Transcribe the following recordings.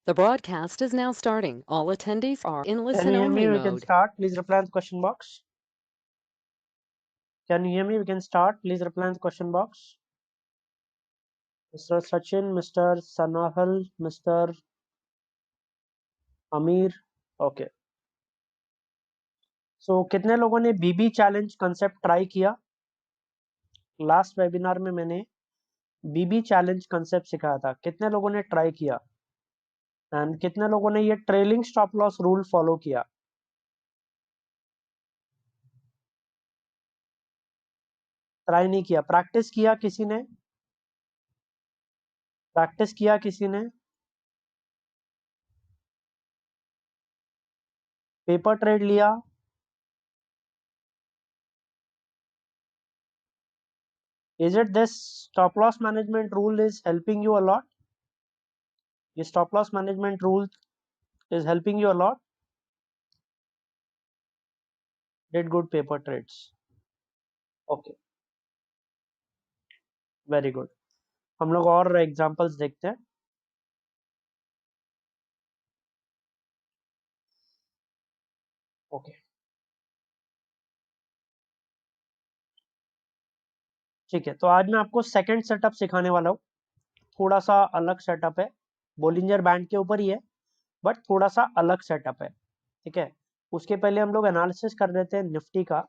The broadcast is now starting. All attendees are in Can you hear listen-only me? We can mode. start. Please reply in the question box. Can you hear me? We can start. Please reply in the question box. Mr. Sachin, Mr. Sanahal, Mr. Amir. Okay. So कितने लोगों ने बीबी challenge concept try किया? Last webinar में मैंने बीबी challenge concept सिखाया था. कितने लोगों ने ट्राई किया? एंड कितने लोगों ने ये trailing stop loss rule follow किया? ट्राई नहीं किया. प्रैक्टिस किया किसी ने? प्रैक्टिस किया किसी ने? पेपर ट्रेड लिया? Is it this stop loss management rule is helping you a lot? This stop loss management rule is helping you a lot? Did good paper trades. Okay, very good. हम लोग और examples देखते हैं. Okay, ठीक है. तो आज मैं आपको सेकंड सेटअप सिखाने वाला हूँ. थोड़ा सा अलग सेटअप है. बोलिंजर बैंड के ऊपर ही है, बट थोड़ा सा अलग सेटअप है. ठीक है. उसके पहले हम लोग एनालिसिस कर लेते हैं निफ्टी का.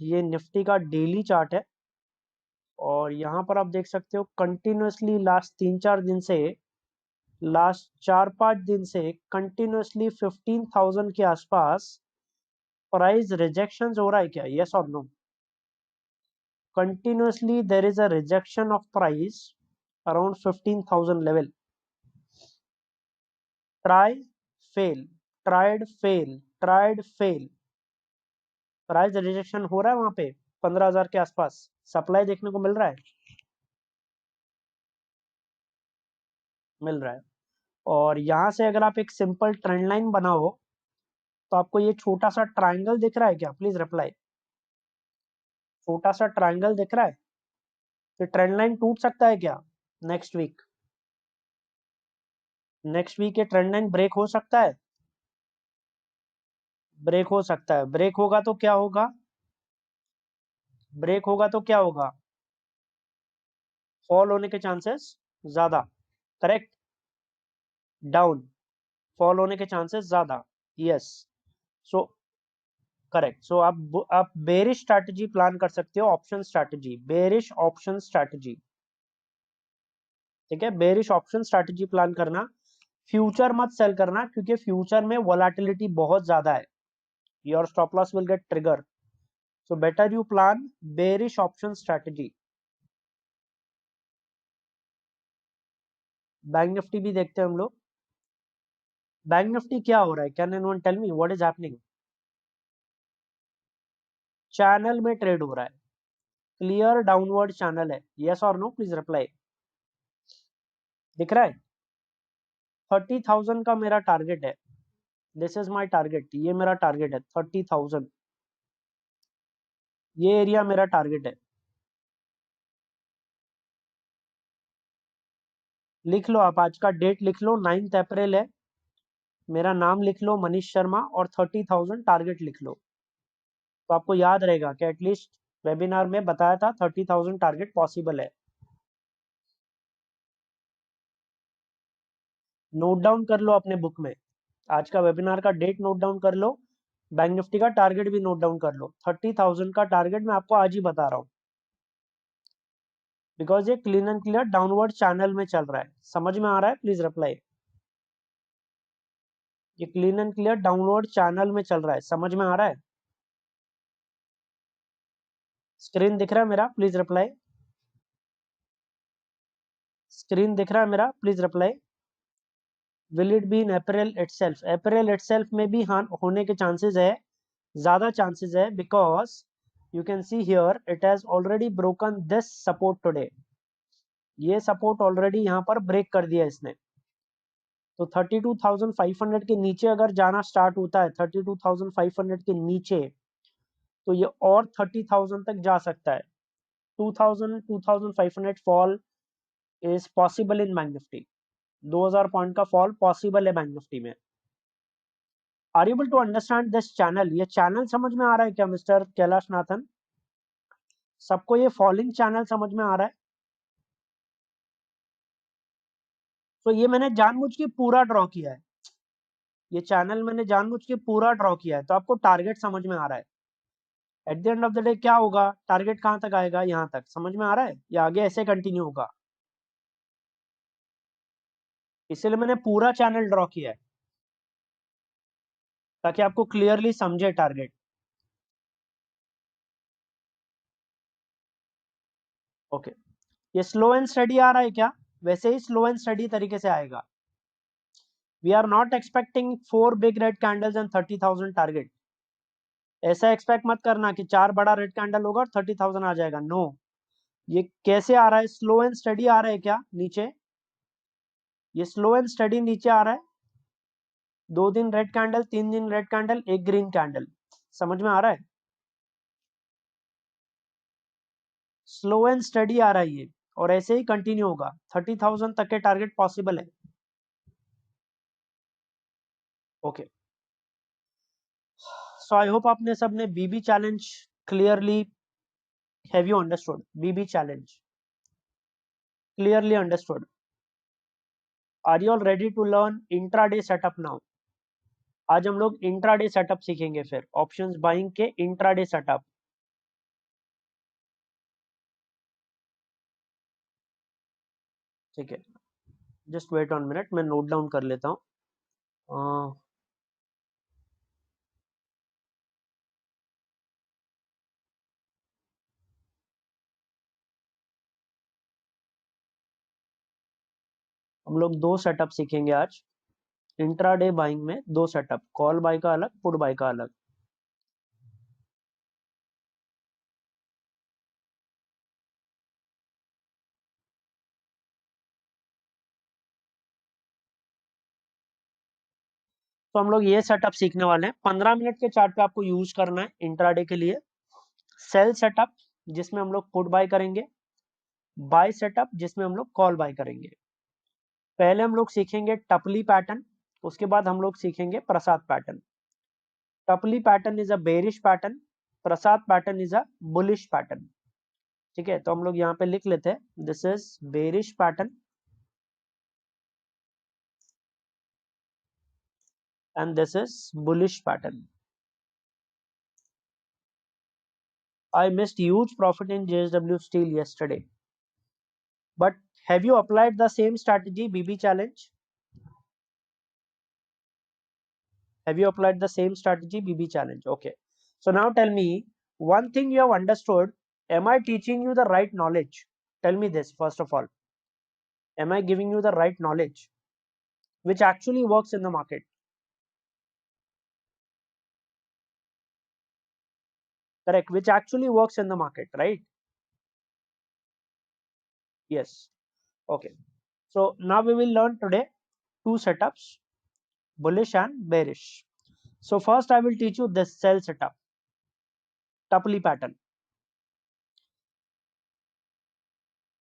ये निफ्टी का डेली चार्ट है और यहाँ पर आप देख सकते हो कंटिन्यूसली लास्ट 3-4 दिन से, लास्ट 4-5 दिन से कंटिन्यूसली 15,000 के आसपास प्राइस रिजेक्शन हो रहा है क्या? यस और no? Continuously there is a rejection of price around 15,000 level. Try fail, tried fail, tried fail. Price rejection हो रहा है वहां पे 15,000 के आसपास. सप्लाई देखने को मिल रहा है? मिल रहा है. और यहां से अगर आप एक सिंपल ट्रेंड लाइन बनाओ तो आपको ये छोटा सा ट्राइंगल दिख रहा है क्या? Please reply. छोटा सा ट्राइंगल दिख रहा है? तो ट्रेंड लाइन टूट सकता है क्या नेक्स्ट वीक? नेक्स्ट वीक ये ट्रेंड लाइन ब्रेक हो सकता है? ब्रेक हो सकता है. ब्रेक होगा तो क्या होगा? ब्रेक होगा तो क्या होगा? फॉल होने के चांसेस ज्यादा. करेक्ट. डाउन. फॉल होने के चांसेस ज्यादा. यस. So correct. सो आप बेरिश स्ट्रैटेजी प्लान कर सकते हो. Option strategy, bearish option strategy. ठीक है. बेरिश ऑप्शन स्ट्रैटेजी प्लान करना. फ्यूचर मत सेल करना क्योंकि फ्यूचर में वोलेटिलिटी बहुत ज्यादा है. Your stop loss will get trigger. So better you plan bearish option strategy. Bank Nifty भी देखते हैं हम लोग. बैंक निफ्टी क्या हो रहा है? Can anyone tell me what is happening? Channel में ट्रेड हो रहा है. क्लियर डाउनवर्ड चैनल है. यस और नो? Please reply. दिख रहा है? 30,000 का मेरा टारगेट है. This is my target. ये मेरा टारगेट है 30,000. ये एरिया मेरा टारगेट है. लिख लो आप. आज का डेट लिख लो. 9 अप्रैल है. मेरा नाम लिख लो मनीष शर्मा और 30,000 टारगेट लिख लो. तो आपको याद रहेगा कि एटलीस्ट वेबिनार में बताया था 30,000 टारगेट पॉसिबल है. नोट डाउन कर लो अपने बुक में. आज का वेबिनार का डेट नोट डाउन कर लो. बैंक निफ्टी का टारगेट भी नोट डाउन कर लो. 30,000 का टारगेट मैं आपको आज ही बता रहा हूं बिकॉज ये clean and clear downward channel में चल रहा है. समझ में आ रहा है? Please reply. ये clean and clear downward channel में चल रहा है. समझ में आ रहा है? स्क्रीन दिख रहा है मेरा? Please reply. स्क्रीन दिख रहा है मेरा? Please reply. Will it be in April itself? April itself में भी हाँ होने के चांसेस है. ज्यादा चांसेस है because you can see here it has already broken this support today. ये सपोर्ट ऑलरेडी यहाँ पर ब्रेक कर दिया इसने. तो 32,500 के नीचे अगर जाना स्टार्ट होता है, 32,500 के नीचे, तो ये और 30,000 तक जा सकता है. 2,000 2,500 fall is possible in bank Nifty. 2000 point का फॉल पॉसिबल है बैंक निफ्टी में। Are able to understand this channel? ये चैनल समझ में आ रहा है क्या मिस्टर कैलाश नाथन? सबको ये फॉलिंग चैनल समझ में आ रहा है? तो ये मैंने जानबूझ के पूरा ड्रॉ किया है, ये चैनल मैंने जानबूझ के पूरा ड्रॉ किया है, तो आपको टारगेट समझ में आ रहा है। At the end of the day क्या होगा, टारगेट कहां तक आएगा, यहां तक, समझ में आ रहा है? या आगे ऐसे कंटिन्यू होगा? इसलिए मैंने पूरा चैनल ड्रॉ किया है ताकि आपको क्लियरली समझे टारगेट। ओके, ये स्लो एंड स्टडी आ रहा है क्या? वैसे ही स्लो एंड स्टडी तरीके से आएगा। We are not expecting 4 big red candles and 30,000 target. ऐसा एक्सपेक्ट मत करना कि 4 बड़ा रेड कैंडल होगा और 30,000 आ जाएगा, नो। ये कैसे आ रहा है? स्लो एंड स्टडी आ रहा है क्या नीचे? ये स्लो एंड स्टडी नीचे आ रहा है, 2 दिन रेड कैंडल, 3 दिन रेड कैंडल, 1 ग्रीन कैंडल, समझ में आ रहा है? स्लो एंड स्टडी आ रहा है ये, और ऐसे ही कंटिन्यू होगा। 30,000 तक के टारगेट पॉसिबल है। ओके, सो आई होप आपने सबने BB challenge clearly, have you understood BB challenge? Clearly understood? Are you all ready to learn intraday setup now? आज हम लोग इंट्राडे सेटअप सीखेंगे, फिर ऑप्शंस बाइंग के इंट्राडे सेटअप। ठीक है, जस्ट वेट 1 मिनट, मैं नोट डाउन कर लेता हूँ। हम लोग 2 सेटअप सीखेंगे आज इंट्राडे बाइंग में। 2 सेटअप, कॉल बाय का अलग, पुट बाय का अलग। तो हम लोग ये सेटअप सीखने वाले हैं। 15 मिनट के चार्ट पे आपको यूज करना है इंट्राडे के लिए। सेल सेटअप जिसमें हम लोग पुट बाय करेंगे, बाय सेटअप जिसमें हम लोग कॉल बाय करेंगे। पहले हम लोग सीखेंगे टपली पैटर्न, उसके बाद हम लोग सीखेंगे प्रसाद पैटर्न। टपली pattern is a bearish pattern, Prasad pattern is a bullish pattern. ठीक है, तो हम लोग यहाँ पे लिख लेते हैं, this is bearish pattern and this is bullish pattern. I missed huge profit in JSW Steel yesterday, but have you applied the same strategy BB challenge? Have you applied the same strategy BB challenge? Okay, so now tell me one thing you have understood. Am I teaching you the right knowledge? Tell me this first of all. Am I giving you the right knowledge which actually works in the market? Correct, which actually works in the market, right? Yes. Okay, so now we will learn today 2 setups, bullish and bearish. So first I will teach you this sell setup, Tupley pattern.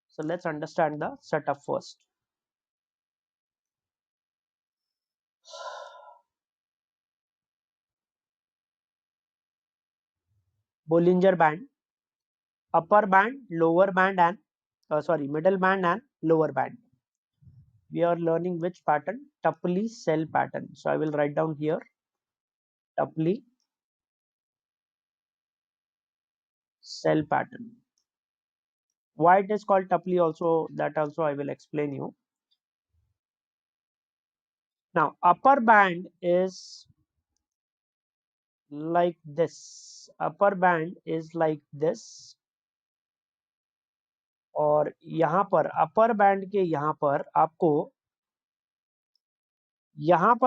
So let's understand the setup first. Bollinger Band, upper band, lower band and middle band and lower band. We are learning which pattern? Tupley sell pattern. So I will write down here Tupley sell pattern. Why it is called Tupley also, that also I will explain you. Now upper band is like this, upper band is like this, और यहाँ पर upper band के यहाँ पर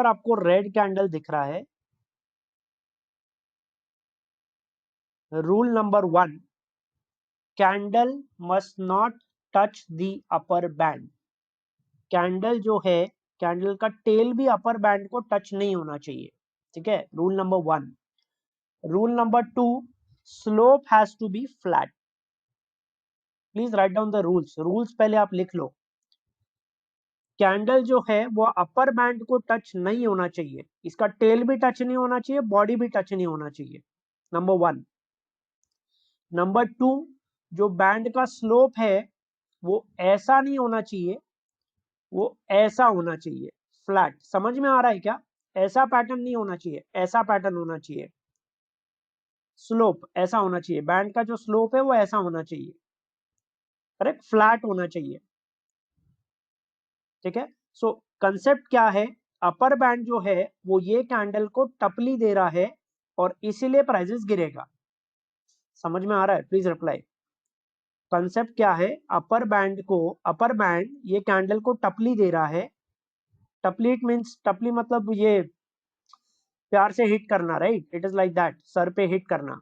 आपको red candle दिख रहा है। Rule number 1, candle must not touch the upper band. Candle जो है, कैंडल का टेल भी अपर बैंड को टच नहीं होना चाहिए। ठीक है, rule number 1। Rule number 2, slope has to be flat. Please write down the rules. Rules पहले आप लिख लो। कैंडल जो है वो अपर बैंड को टच नहीं होना चाहिए, इसका टेल भी टच नहीं होना चाहिए, बॉडी भी टच नहीं होना चाहिए, नंबर 1। नंबर 2, जो बैंड का स्लोप है वो ऐसा नहीं होना चाहिए, वो ऐसा होना चाहिए, फ्लैट। समझ में आ रहा है क्या? ऐसा पैटर्न नहीं होना चाहिए, ऐसा पैटर्न होना चाहिए। स्लोप ऐसा होना चाहिए, बैंड का जो स्लोप है वो ऐसा होना चाहिए, करेक्ट, फ्लैट होना चाहिए, ठीक है। सो कंसेप्ट क्या है, अपर बैंड जो है वो ये कैंडल को टपली दे रहा है और इसीलिए प्राइसेस गिरेगा। समझ में आ रहा है? Please reply. कंसेप्ट क्या है, अपर बैंड को, अपर बैंड ये कैंडल को टपली दे रहा है। टपली इट मींस, टपली मतलब ये प्यार से हिट करना, right? It is like that, सर पे हिट करना,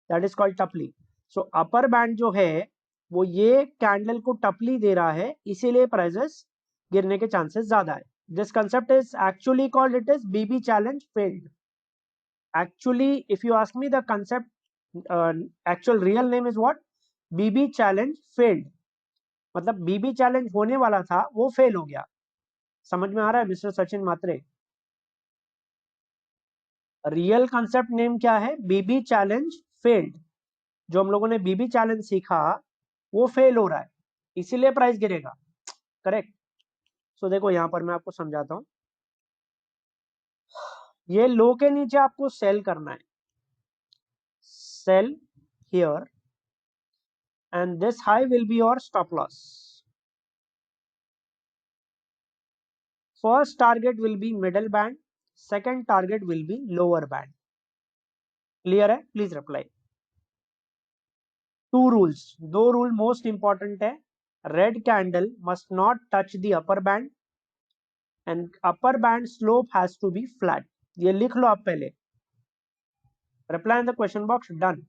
दैट इज कॉल्ड टपली। सो अपर बैंड जो है वो ये कैंडल को टपली दे रहा है, इसीलिए प्राइसेस गिरने के चांसेस ज्यादा है। This concept is actually called, it is BB challenge failed. Actually if you ask me the concept, actual real name is what? BB challenge failed. मतलब बीबी चैलेंज होने वाला था वो फेल हो गया। समझ में आ रहा है मिस्टर सचिन मात्रे? रियल कंसेप्ट नेम क्या है? बीबी चैलेंज फेल्ड। जो हम लोगों ने बीबी चैलेंज सीखा वो फेल हो रहा है, इसीलिए प्राइस गिरेगा, करेक्ट। सो देखो यहां पर मैं आपको समझाता हूं, ये लो के नीचे आपको सेल करना है, sell here and this high will be your stop loss. First target will be middle band, second target will be lower band. Clear है? Please reply. टू रूल्स, दो रूल मोस्ट इंपॉर्टेंट है। Red candle must not touch the upper band and upper band slope has to be flat. ये लिख लो आप पहले, reply in the question box, done.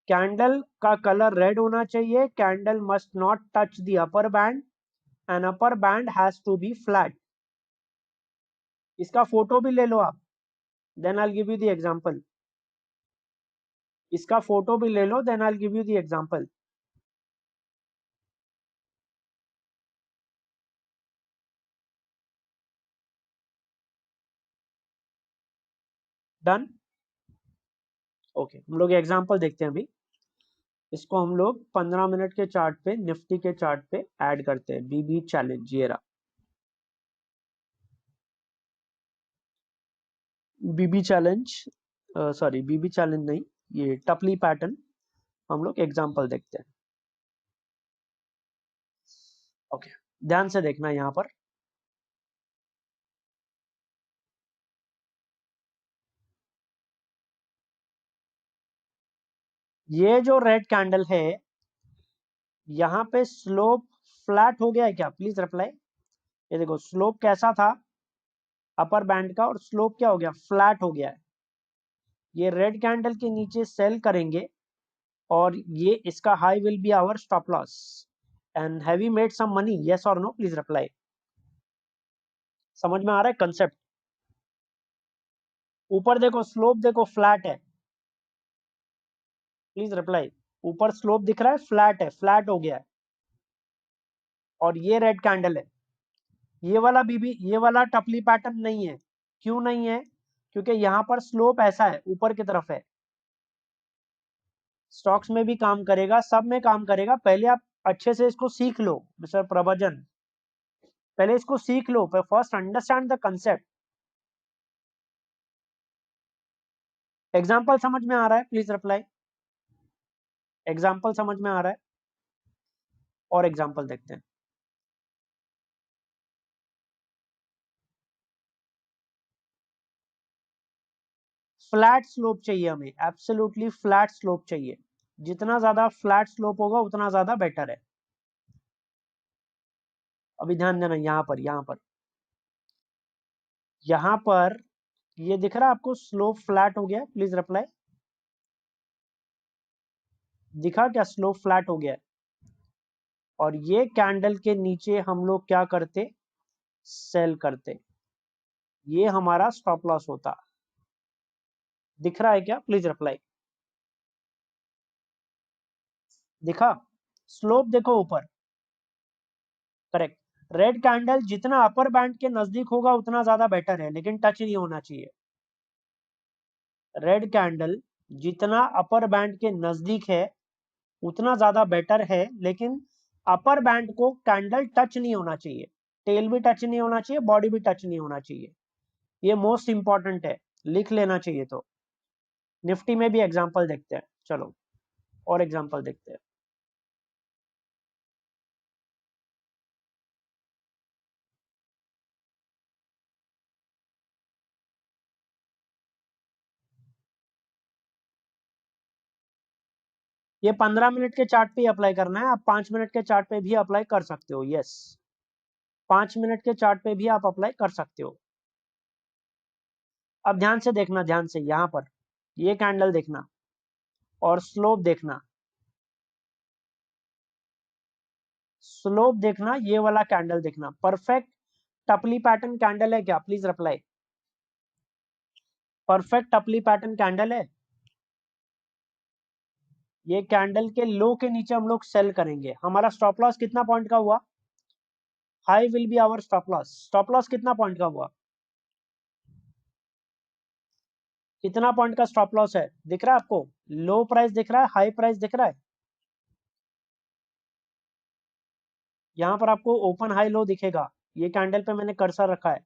Candle का colour red होना चाहिए, candle must not touch the upper band and upper band has to be flat. इसका photo भी ले लो आप, then I will give you the example. इसका photo भी ले लो, then I will give you the example. Done, okay. हम लोग एग्जांपल देखते हैं अभी। इसको हम लोग 15 मिनट के चार्ट पे, निफ्टी के चार्ट पे ऐड करते हैं। बीबी चैलेंज, ये रहा बीबी चैलेंज, सॉरी बीबी चैलेंज नहीं, ये टपली पैटर्न। हम लोग एग्जांपल देखते हैं, ओके। ध्यान से देखना यहाँ पर, ये जो रेड कैंडल है यहाँ पे स्लोप फ्लैट हो गया है क्या? Please reply. ये देखो स्लोप कैसा था अपर बैंड का, और स्लोप क्या हो गया? फ्लैट हो गया है। ये रेड कैंडल के नीचे सेल करेंगे और ये इसका high will be our stop loss. And have you made some money, yes और नो? Please reply. समझ में आ रहा है कंसेप्ट? ऊपर देखो स्लोप, देखो फ्लैट है, प्लीज रिप्लाई। ऊपर स्लोप दिख रहा है, फ्लैट है, फ्लैट हो गया है। और ये रेड कैंडल है, ये वाला बीबी, ये वाला टपली पैटर्न नहीं है। क्यों नहीं है? क्योंकि यहाँ पर स्लोप ऐसा है, ऊपर की तरफ है। स्टॉक्स में भी काम करेगा, सब में काम करेगा। पहले आप अच्छे से इसको सीख लो मिस्टर प्रभजन, पहले इसको सीख लो, first understand the concept. Example समझ में आ रहा है? Please reply. एग्जाम्पल समझ में आ रहा है? और एग्जाम्पल देखते हैं। फ्लैट स्लोप चाहिए हमें, एब्सोल्युटली फ्लैट स्लोप चाहिए। जितना ज्यादा फ्लैट स्लोप होगा उतना ज्यादा बेटर है। अभी ध्यान देना, यहाँ पर, यहाँ पर, यहाँ पर ये दिख रहा है आपको स्लोप फ्लैट हो गया? Please reply. दिखा क्या स्लोप फ्लैट हो गया? और ये कैंडल के नीचे हम लोग क्या करते? सेल करते, ये हमारा स्टॉप लॉस होता। दिख रहा है क्या? Please reply. दिखा? स्लोप देखो ऊपर, करेक्ट। रेड कैंडल जितना अपर बैंड के नजदीक होगा उतना ज्यादा बेटर है, लेकिन टच नहीं होना चाहिए। रेड कैंडल जितना अपर बैंड के नजदीक है उतना ज्यादा बेटर है, लेकिन अपर बैंड को कैंडल टच नहीं होना चाहिए। टेल भी टच नहीं होना चाहिए, बॉडी भी टच नहीं होना चाहिए। ये मोस्ट इंपॉर्टेंट है, लिख लेना चाहिए। तो निफ्टी में भी एग्जांपल देखते हैं, चलो और एग्जांपल देखते हैं। ये 15 मिनट के चार्ट पे अप्लाई करना है, आप 5 मिनट के चार्ट पे भी अप्लाई कर सकते हो। यस, 5 मिनट के चार्ट पे भी आप अप्लाई कर सकते हो। अब ध्यान से देखना, ध्यान से यहां पर ये कैंडल देखना और स्लोप देखना। स्लोप देखना, ये वाला कैंडल देखना। परफेक्ट टपली पैटर्न कैंडल है क्या? Please reply. परफेक्ट टपली पैटर्न कैंडल है। ये कैंडल के लो के नीचे हम लोग सेल करेंगे। हमारा स्टॉप लॉस कितना पॉइंट का हुआ? High will be our stop loss. Stop loss कितना पॉइंट का हुआ? कितना पॉइंट का स्टॉप लॉस है दिख रहा है आपको? लो प्राइस दिख रहा है, हाई प्राइस दिख रहा है? यहां पर आपको ओपन हाई लो दिखेगा। ये कैंडल पे मैंने कर्सर रखा है।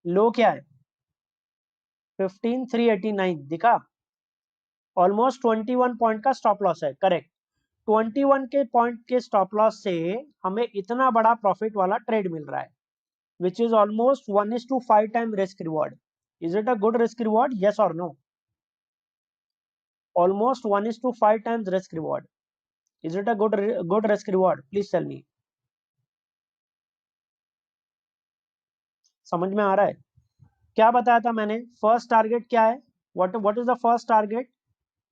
लो क्या है? 15389 दिखा। ऑलमोस्ट 21 पॉइंट का स्टॉप लॉस है, करेक्ट। 21 के पॉइंट के स्टॉप लॉस से हमें इतना बड़ा प्रॉफिट वाला ट्रेड मिल रहा है, which is almost 1:5 time risk reward. Is it a good risk reward? Yes or no? Almost 1:5 times risk reward. Is it a good risk reward? Please tell me. समझ में आ रहा है? क्या बताया था मैंने? फर्स्ट टारगेट क्या है? what is the first target?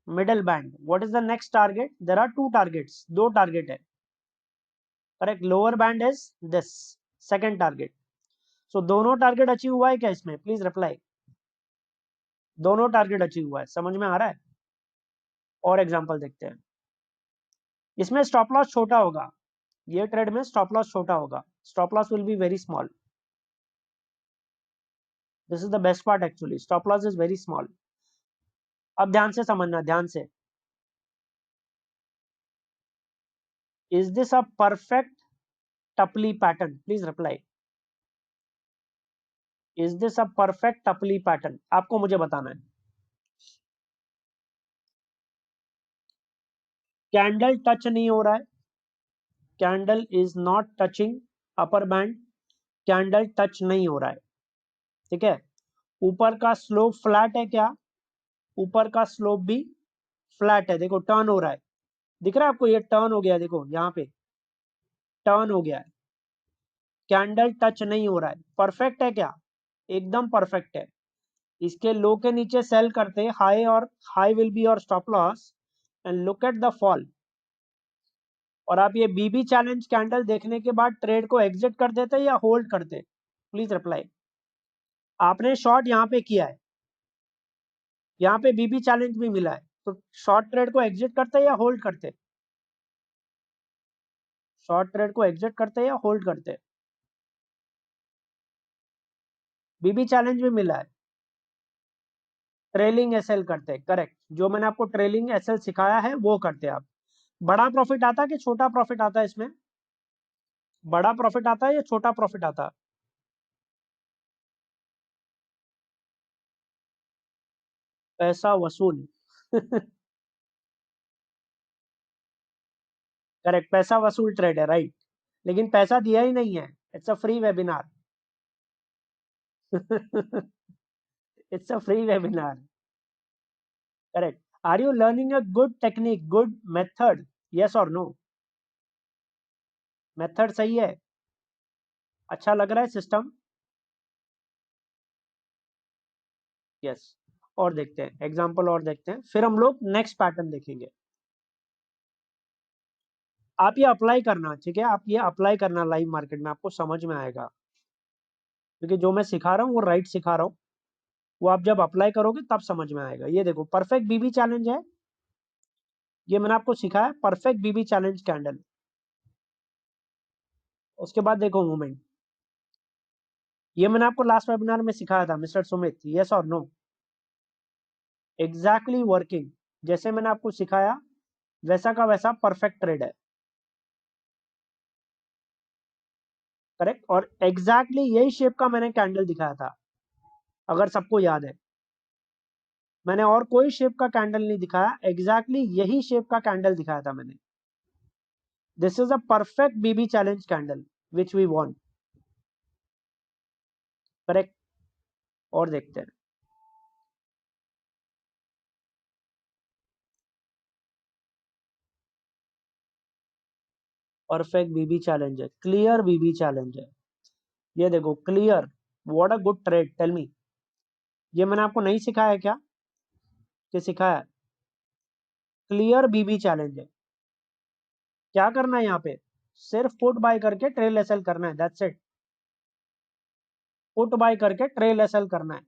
Middle band. What is the next target? There are two targets. दो टारगेट है, correct. Lower band is this, second target. So दोनों टारगेट अचीव हुआ है क्या इसमें? Please reply. दोनों टारगेट अचीव हुआ है, समझ में आ रहा है? और एग्जांपल देखते हैं। इसमें स्टॉप लॉस छोटा होगा, ये ट्रेड में स्टॉप लॉस छोटा होगा। Stop loss will be very small. This is the best part actually, stop loss is very small. अब ध्यान से समझना, ध्यान से। इज दिस अ परफेक्ट टपली pattern? Please reply. Is this a perfect टपली पैटर्न? आपको मुझे बताना है। कैंडल टच नहीं हो रहा है, candle is not touching upper band, candle touch नहीं हो रहा है, ठीक है। ऊपर का स्लोप फ्लैट है क्या? ऊपर का स्लोप भी फ्लैट है, देखो टर्न हो रहा है, दिख रहा है आपको? ये टर्न हो गया, देखो यहाँ पे टर्न हो गया है। कैंडल टच नहीं हो रहा है, परफेक्ट है क्या? एकदम परफेक्ट है। इसके लो के नीचे सेल करते, हाई और हाई विल बी और stop loss, and look at the fall. और आप ये बीबी चैलेंज कैंडल देखने के बाद ट्रेड को एग्जिट कर देते या होल्ड करते? Please reply. आपने शॉर्ट यहाँ पे किया है, यहाँ पे बीबी चैलेंज भी मिला है, तो शॉर्ट ट्रेड को एग्जिट करते या होल्ड करते? शॉर्ट ट्रेड को एग्जिट करते या होल्ड करते? बीबी चैलेंज भी मिला है, ट्रेलिंग एसएल करते, करेक्ट। जो मैंने आपको ट्रेलिंग एसएल सिखाया है वो करते आप। बड़ा प्रॉफिट आता है कि छोटा प्रॉफिट आता है इसमें? बड़ा प्रॉफिट आता है या छोटा प्रॉफिट आता है? पैसा वसूल करेक्ट, पैसा वसूल ट्रेड है, राइट। लेकिन पैसा दिया ही नहीं है, it's a free webinar it's a free webinar, correct. Are you learning a good technique, good method? Yes और नो? मेथड सही है, अच्छा लग रहा है सिस्टम? यस। और देखते हैं एग्जांपल, और देखते हैं, फिर हम लोग नेक्स्ट पैटर्न देखेंगे। आप ये अप्लाई करना, ठीक है, आप ये अप्लाई करना लाइव मार्केट में, आपको समझ में आएगा। क्योंकि जो मैं सिखा रहा हूँ वो राइट सिखा रहा हूँ, वो आप जब अप्लाई करोगे तब समझ में आएगा। ये देखो परफेक्ट बीबी चैलेंज है, ये मैंने आपको सिखाया, परफेक्ट बीबी चैलेंज कैंडल। उसके बाद देखो मूवमेंट, ये मैंने आपको लास्ट वेबिनार में सिखाया था मिस्टर सुमित, यस और नो? एग्जैक्टली वर्किंग, जैसे मैंने आपको सिखाया वैसा का वैसा परफेक्ट ट्रेड है, करेक्ट। और एग्जैक्टली यही शेप का मैंने कैंडल दिखाया था, अगर सबको याद है। मैंने और कोई शेप का कैंडल नहीं दिखाया, एग्जैक्टली यही शेप का कैंडल दिखाया था मैंने। This is a perfect BB challenge candle which we want, correct. और देखते हैं, परफेक्ट बीबी चैलेंज है, क्लियर बीबी चैलेंज है। ये देखो clear, what a good trade, tell me. ये मैंने आपको नहीं सिखाया क्या, कि सिखाया? क्लियर बीबी चैलेंज है। क्या करना है यहाँ पे, सिर्फ पुट बाय करके ट्रेल एसएल करना है, दैट्स इट। पुट बाय करके ट्रेल एसएल करना है,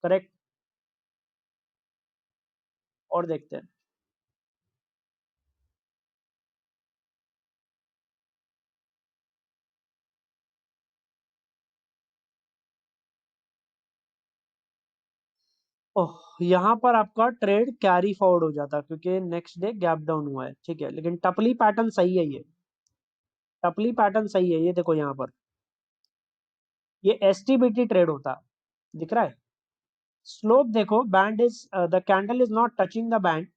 करेक्ट। और देखते हैं, ओह, यहाँ पर आपका ट्रेड कैरी फॉरवर्ड हो जाता क्योंकि नेक्स्ट डे गैप डाउन हुआ है, ठीक है। लेकिन टपली पैटर्न सही है, ये टपली पैटर्न सही है। ये देखो यहाँ पर ये एसटीबीटी ट्रेड होता, दिख रहा है। स्लोप देखो, band is the candle is not touching the band,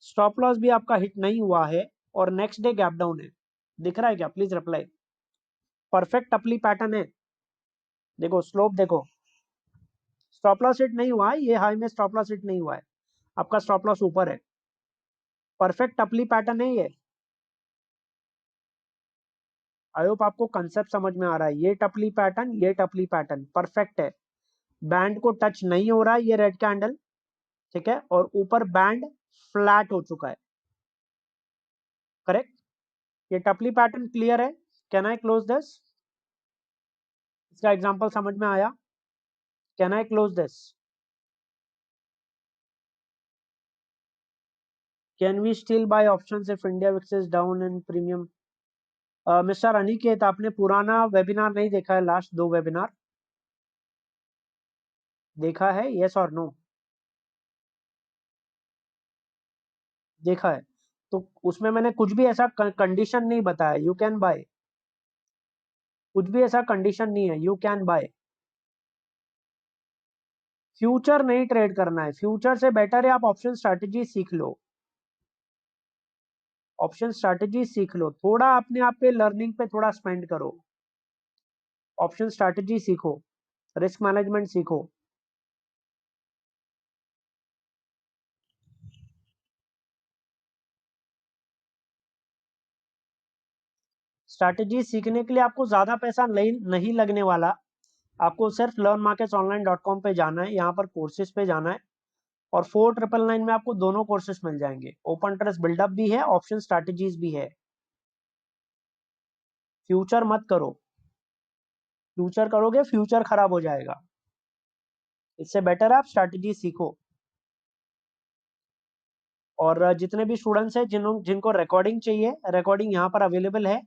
stop loss भी आपका हिट नहीं हुआ है, और नेक्स्ट डे गैप डाउन है, दिख रहा है क्या? Please reply. परफेक्ट टपली पैटर्न है, देखो स्लोप देखो, स्टॉप लॉस हिट नहीं हुआ है, ये हाई में स्टॉप लॉस हिट नहीं हुआ है, आपका स्टॉप लॉस ऊपर है, परफेक्ट टपली पैटर्न है ये। आई होप आपको कंसेप्ट समझ में आ रहा है। ये टपली पैटर्न, ये टपली पैटर्न परफेक्ट है, बैंड को टच नहीं हो रहा है ये रेड कैंडल, ठीक है। और ऊपर बैंड फ्लैट हो चुका है, करेक्ट। ये टपली पैटर्न क्लियर है, कैन आई क्लोज दिस? इसका एग्जांपल समझ में आया? Can I close this? Can we still buy options if India VIX is down in premium? Mister Aniket, आपने पुराना वेबिनार नहीं देखा है, लास्ट 2 वेबिनार देखा है, यस और नो? देखा है, तो उसमें मैंने कुछ भी ऐसा कंडीशन नहीं बताया, यू कैन बाय, कुछ भी ऐसा कंडीशन नहीं है, यू कैन बाय। फ्यूचर नहीं ट्रेड करना है, फ्यूचर से बेटर है आप ऑप्शन स्ट्रैटेजी सीख लो, ऑप्शन स्ट्रैटेजी सीख लो, थोड़ा अपने आप पे लर्निंग पे थोड़ा स्पेंड करो, ऑप्शन स्ट्रैटेजी सीखो, रिस्क मैनेजमेंट सीखो। स्ट्रैटेजी सीखने के लिए आपको ज्यादा पैसा नहीं लगने वाला, आपको सिर्फ learnmarketsonline.com पे जाना है, यहाँ पर कोर्सेज पे जाना है, और 4999 में आपको दोनों कोर्सेज मिल जाएंगे, ओपन ट्रस्ट बिल्डअप भी है, ऑप्शन स्ट्रैटेजीज भी है। फ्यूचर मत करो, फ्यूचर करोगे फ्यूचर खराब हो जाएगा, इससे बेटर है आप स्ट्रैटेजी सीखो। और जितने भी स्टूडेंट्स हैं जिनको रिकॉर्डिंग चाहिए, रिकॉर्डिंग यहाँ पर अवेलेबल है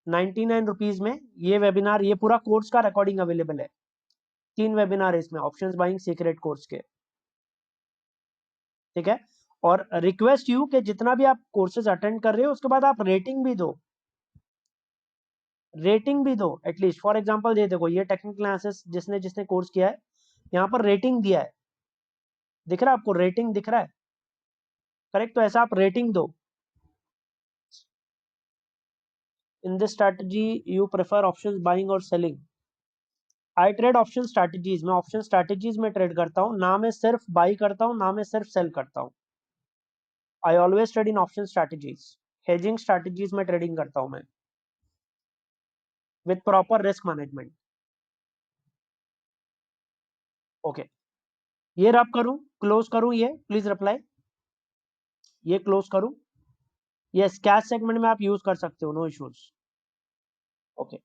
99 रुपीज में। ये वेबिनार, ये पूरा कोर्स का रिकॉर्डिंग अवेलेबल है, 3 वेबिनार है इसमें, ऑप्शंस बाइंग सीक्रेट कोर्स के, ठीक है। और रिक्वेस्ट यू कि जितना भी आप कोर्सेज अटेंड कर रहे हो उसके बाद आप रेटिंग भी दो, रेटिंग भी दो एटलीस्ट। फॉर एग्जांपल ये देखो, ये टेक्निकल एनालिसिस जिसने जिसने कोर्स किया है, यहाँ पर रेटिंग दिया है, दिख रहा है आपको? रेटिंग दिख रहा है, करेक्ट। तो ऐसा आप रेटिंग दो। In this strategy you prefer options buying और सेलिंग? आई ट्रेड ऑप्शन स्ट्रैटेजीज, मैं ऑप्शन स्ट्रैटेजीज में ट्रेड करता हूँ ना, मैं सिर्फ बाई करता हूँ ना, मैं सिर्फ सेल करता हूँ। I always trade in option strategies, hedging strategies में ट्रेडिंग करता हूँ मैं, with proper risk management. Okay, ये रब करूं, क्लोज करूं, ये प्लीज रिप्लाई, ये क्लोज करूं? यस, कैश सेगमेंट में आप यूज कर सकते हो, नो इश्यूज। ओके।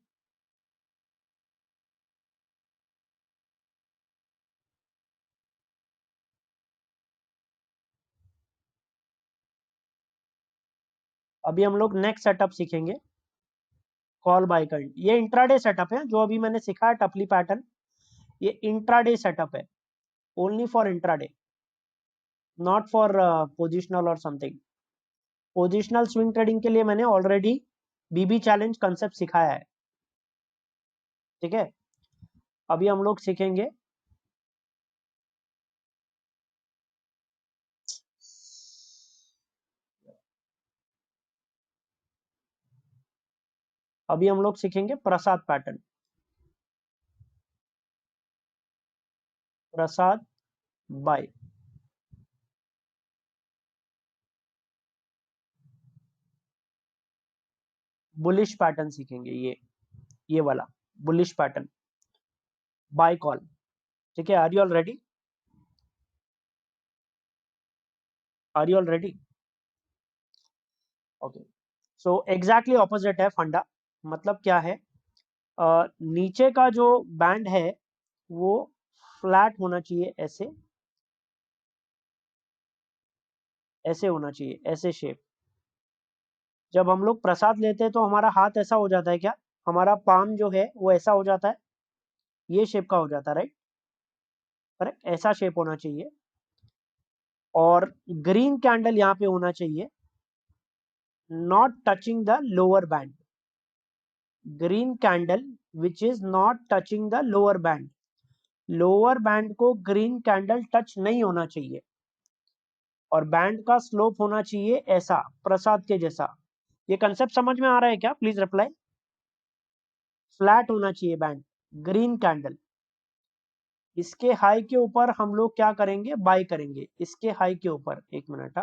अभी हम लोग नेक्स्ट सेटअप सीखेंगे, कॉल बाय करंट। ये इंट्राडे सेटअप है, जो अभी मैंने सिखाया टपली पैटर्न, ये इंट्राडे सेटअप है, only for intraday, not for positional और समथिंग। पोजिशनल स्विंग ट्रेडिंग के लिए मैंने ऑलरेडी बीबी चैलेंज कंसेप्ट सिखाया है, ठीक है। अभी हम लोग सीखेंगे Prasad pattern, Prasad buy. Bullish pattern सीखेंगे, ये वाला बुलिश पैटर्न, बाय कॉल, ठीक है। Are you all ready? Are you all ready? Okay, so exactly opposite है फंडा। मतलब क्या है, नीचे का जो बैंड है वो फ्लैट होना चाहिए, ऐसे ऐसे होना चाहिए, ऐसे शेप। जब हम लोग प्रसाद लेते हैं तो हमारा हाथ ऐसा हो जाता है क्या, हमारा पाम जो है वो ऐसा हो जाता है, ये शेप का हो जाता है, राइट? करेक्ट, ऐसा शेप होना चाहिए। और ग्रीन कैंडल यहाँ पे होना चाहिए, not touching the lower band. Green candle which is not touching the lower band, lower band को ग्रीन कैंडल टच नहीं होना चाहिए। और बैंड का स्लोप होना चाहिए ऐसा, प्रसाद के जैसा। ये कंसेप्ट समझ में आ रहा है क्या? Please reply. फ्लैट होना चाहिए बैंड, ग्रीन कैंडल। इसके हाई के ऊपर हम लोग क्या करेंगे, बाय करेंगे। इसके हाई के ऊपर, एक मिनट,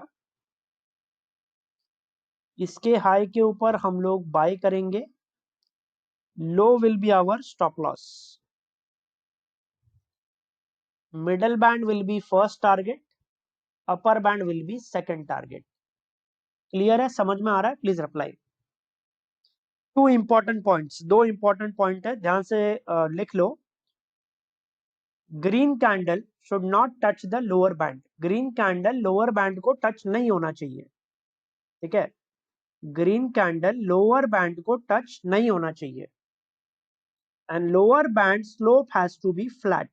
इसके हाई के ऊपर हम लोग बाय करेंगे। Low will be our stop loss, middle band will be first target, upper band will be second target. Clear है, समझ में आ रहा है? Please reply. Two important points, दो इंपॉर्टेंट पॉइंट है, ध्यान से लिख लो। Green candle should not touch the lower band, green candle lower band को टच नहीं होना चाहिए, ठीक है। ग्रीन कैंडल लोअर बैंड को टच नहीं होना चाहिए। And lower band slope has to be flat.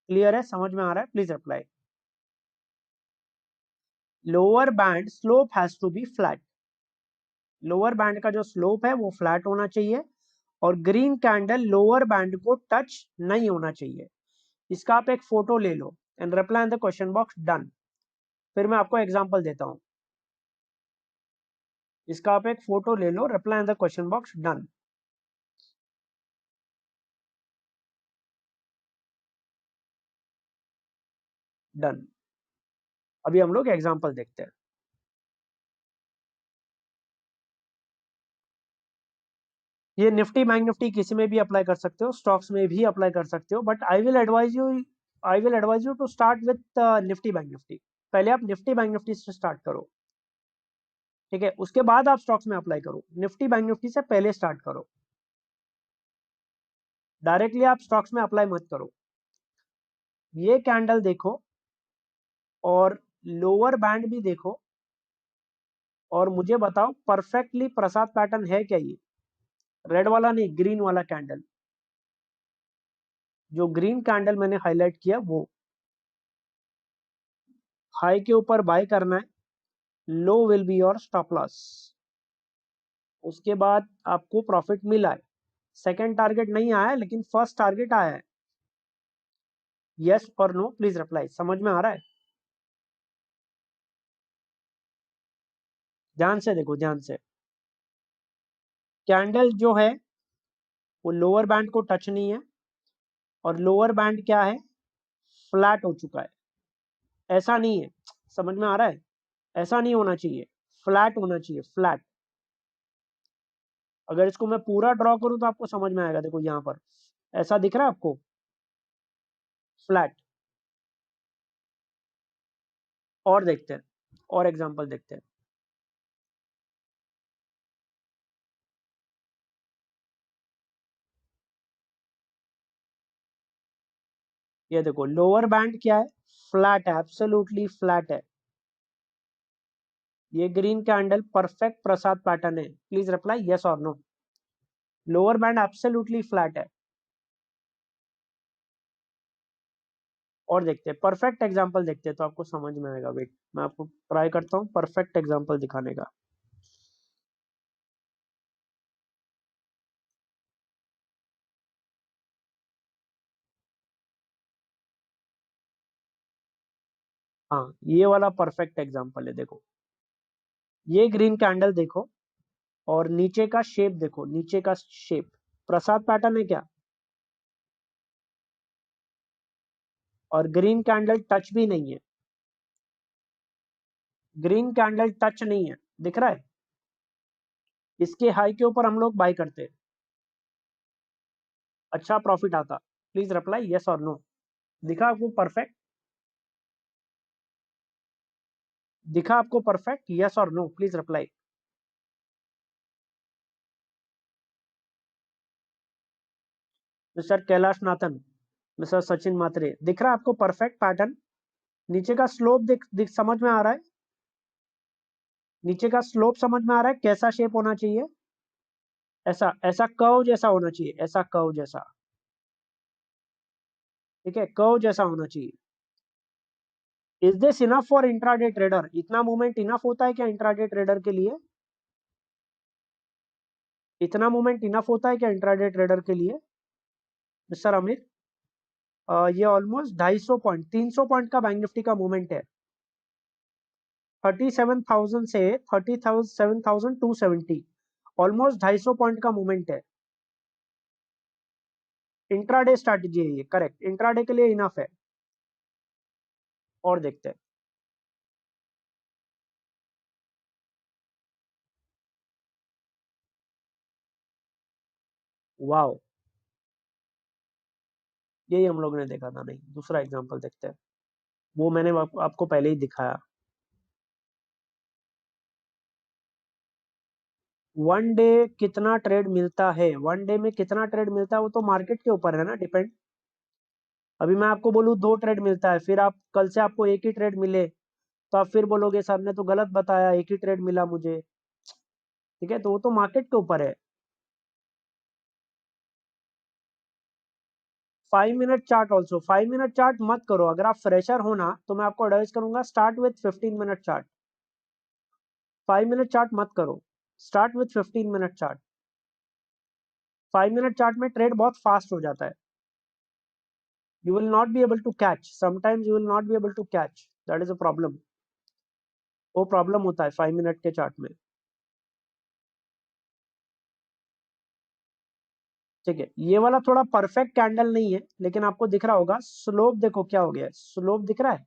Clear है, समझ में आ रहा है? Please apply. Lower band slope has to be flat, lower band का जो स्लोप है वो फ्लैट होना चाहिए। और ग्रीन कैंडल लोअर बैंड को टच नहीं होना चाहिए। इसका आप एक फोटो ले लो and reply in the question box, done. फिर मैं आपको एग्जांपल देता हूं। इसका आप एक फोटो ले लो, reply in the question box, done. Done. अभी हम लोग एग्जांपल देखते हैं। ये निफ्टी बैंक निफ्टी किसी में भी अप्लाई कर सकते हो, स्टॉक्स में भी अप्लाई कर सकते हो, but I will advise you to start with Nifty bank Nifty. पहले आप निफ्टी बैंक निफ्टी से स्टार्ट करो, ठीक है। उसके बाद आप स्टॉक्स में अप्लाई करो, निफ्टी बैंक निफ्टी से पहले स्टार्ट करो। डायरेक्टली आप स्टॉक्स में अप्लाई मत करो। ये कैंडल देखो और लोअर बैंड भी देखो, और मुझे बताओ परफेक्टली प्रसाद पैटर्न है क्या ये? रेड वाला नहीं, ग्रीन वाला कैंडल, जो ग्रीन कैंडल मैंने हाईलाइट किया वो। हाई के ऊपर बाय करना है, low will be your stop loss. उसके बाद आपको प्रॉफिट मिला है, सेकंड टारगेट नहीं आया है लेकिन फर्स्ट टारगेट आया है। यस और नो, प्लीज रिप्लाई। समझ में आ रहा है? ध्यान से देखो, ध्यान से। कैंडल जो है वो लोअर बैंड को टच नहीं है, और लोअर बैंड क्या है, फ्लैट हो चुका है। ऐसा नहीं है, समझ में आ रहा है? ऐसा नहीं होना चाहिए, फ्लैट होना चाहिए, फ्लैट। अगर इसको मैं पूरा ड्रॉ करूं तो आपको समझ में आएगा। देखो यहाँ पर ऐसा दिख रहा है आपको, फ्लैट। और देखते हैं, और एग्जांपल देखते हैं। ये देखो लोअर बैंड क्या है, फ्लैट है, एब्सोल्युटली फ्लैट है। ये green candle perfect Prasad pattern है, प्लीज रिप्लाई यस और no. Lower band absolutely flat है। और देखते हैं परफेक्ट एग्जांपल, देखते हैं तो आपको समझ में आएगा। वेट, मैं आपको ट्राई करता हूँ परफेक्ट एग्जांपल दिखाने का। हाँ, ये वाला परफेक्ट एग्जांपल है। देखो ये ग्रीन कैंडल देखो, और नीचे का शेप देखो, नीचे का शेप प्रसाद पैटर्न है क्या? और ग्रीन कैंडल टच भी नहीं है, ग्रीन कैंडल टच नहीं है, दिख रहा है? इसके हाई के ऊपर हम लोग बाय करते हैं, अच्छा प्रॉफिट आता। प्लीज रिप्लाई यस और नो। दिखा आपको परफेक्ट? दिखा आपको परफेक्ट? यस और no, please reply. Mister Kailash Nathan, mister Sachin Matre, दिख रहा है आपको परफेक्ट पैटर्न? नीचे का स्लोप दिख समझ में आ रहा है? नीचे का स्लोप समझ में आ रहा है? कैसा शेप होना चाहिए? ऐसा ऐसा कर्व जैसा होना चाहिए, ऐसा कर्व जैसा, ठीक है, कर्व जैसा होना चाहिए। Is this enough for intraday trader? इतना मूवमेंट इनफ होता है क्या इंट्राडे ट्रेडर के लिए? इतना मूवमेंट इनफ होता है क्या इंट्राडे ट्रेडर के लिए मिस्टर अमीर? ये ऑलमोस्ट 250 पॉइंट 300 पॉइंट का बैंक निफ्टी का मूवमेंट है। 37,000 से 37,270, ऑलमोस्ट 250 पॉइंट का मूवमेंट है। इंट्राडे स्ट्रैटेजी है ये, करेक्ट, इंट्राडे के लिए इनफ है। और देखते हैं। वाओ, यही हम लोग ने देखा था। नहीं, दूसरा एग्जांपल देखते हैं, वो मैंने आपको पहले ही दिखाया। वन डे कितना ट्रेड मिलता है, वन डे में कितना ट्रेड मिलता है वो तो मार्केट के ऊपर है ना, डिपेंड। अभी मैं आपको बोलूँ 2 ट्रेड मिलता है, फिर आप कल से आपको एक ही ट्रेड मिले, तो आप फिर बोलोगे सर ने तो गलत बताया, एक ही ट्रेड मिला मुझे। ठीक है, तो वो तो मार्केट के ऊपर है। 5 minute chart also, 5 minute chart मत करो। अगर आप फ्रेशर हो ना, तो मैं आपको एडवाइस करूंगा start with 15 minute chart. 5 minute chart मत करो, start with 15 minute chart. 5 minute chart में ट्रेड बहुत फास्ट हो जाता है। You will not be able to catch, sometimes you will not be able to catch, that is a problem। वो problem होता है 5 मिनट के चार्ट में। ठीक है, ये वाला थोड़ा परफेक्ट कैंडल नहीं है, लेकिन आपको दिख रहा होगा स्लोप देखो क्या हो गया है, स्लोप दिख रहा है?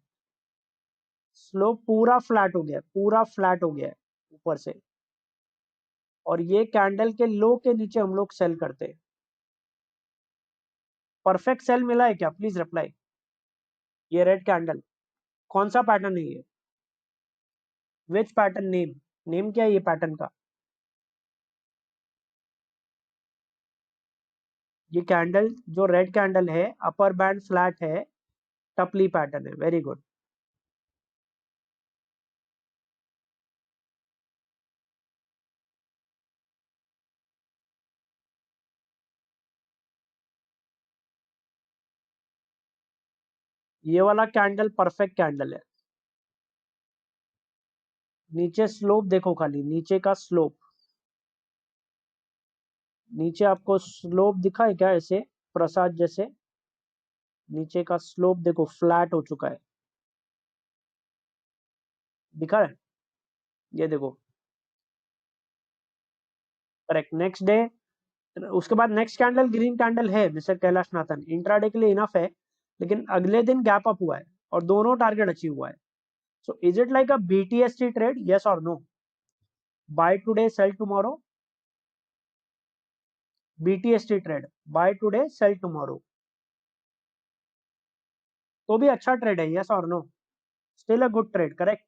स्लोप पूरा फ्लैट हो गया है, पूरा फ्लैट हो गया है ऊपर से। और ये कैंडल के लो के नीचे हम लोग सेल करते हैं। परफेक्ट सेल मिला है क्या? Please reply. ये रेड कैंडल कौन सा पैटर्न है ये? Which pattern name? नेम क्या है ये पैटर्न का? ये कैंडल जो रेड कैंडल है, अपर बैंड फ्लैट है, टपली पैटर्न है, वेरी गुड। ये वाला कैंडल परफेक्ट कैंडल है। नीचे स्लोप देखो, खाली नीचे का स्लोप, नीचे आपको स्लोप दिखा है क्या ऐसे प्रसाद जैसे? नीचे का स्लोप देखो फ्लैट हो चुका है, दिखा है? ये देखो, करेक्ट। नेक्स्ट डे, उसके बाद नेक्स्ट कैंडल ग्रीन कैंडल है मिस्टर कैलाश नाथन, इंट्राडे के लिए इनफ है, लेकिन अगले दिन गैप अप हुआ है और दोनों टारगेट अचीव हुआ है। So is it like a BTST trade, yes और no? Buy today sell tomorrow, BTST trade, buy today sell tomorrow, तो भी अच्छा ट्रेड है, यस और no? Still a good trade, correct.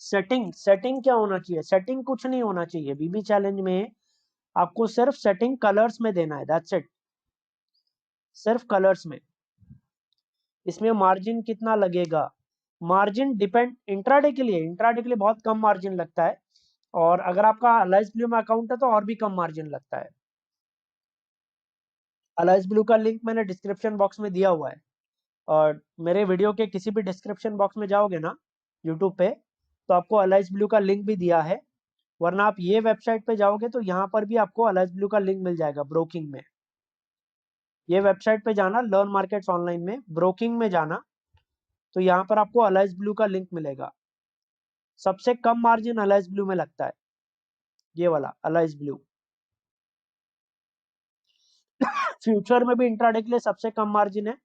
Setting, setting क्या होना चाहिए? सेटिंग कुछ नहीं होना चाहिए बीबी चैलेंज में। आपको सिर्फ सेटिंग कलर्स में देना है, दैट्स इट। सिर्फ कलर्स में। इसमें मार्जिन कितना लगेगा? मार्जिन डिपेंड, इंट्राडे के लिए बहुत कम मार्जिन लगता है, और अगर आपका अलाइस ब्लू में अकाउंट है तो और भी कम मार्जिन लगता है। अलाइस ब्लू का लिंक मैंने डिस्क्रिप्शन बॉक्स में दिया हुआ है, और मेरे वीडियो के किसी भी डिस्क्रिप्शन बॉक्स में जाओगे ना यूट्यूब पे, तो आपको अलाइस ब्लू का लिंक भी दिया है, वरना आप ये वेबसाइट पे जाओगे तो यहाँ पर भी आपको अलाइस ब्लू का लिंक मिल जाएगा ब्रोकिंग में। ये वेबसाइट पे जाना, लर्न मार्केट्स ऑनलाइन में ब्रोकिंग में जाना, तो यहाँ पर आपको अलाइस ब्लू का लिंक मिलेगा। सबसे कम मार्जिन अलाइस ब्लू में लगता है, ये वाला अलाइस ब्लू। फ्यूचर में भी इंट्राडे के लिए सबसे कम मार्जिन है,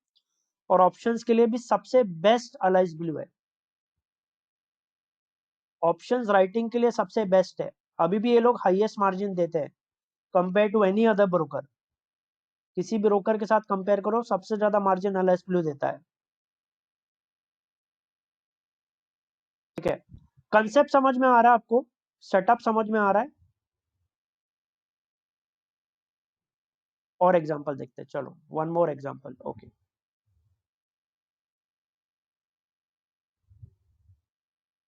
और ऑप्शंस के लिए भी सबसे बेस्ट अलाइस ब्लू है। ऑप्शंस राइटिंग के लिए सबसे बेस्ट है। अभी भी ये लोग हाईएस्ट मार्जिन देते हैं compare to any other broker. किसी ब्रोकर के साथ कंपेयर करो, सबसे ज्यादा मार्जिन अलाइस ब्लू देता है। ठीक है, कंसेप्ट समझ में आ रहा है आपको? सेटअप समझ में आ रहा है? और एग्जांपल देखते हैं, चलो one more example. Okay,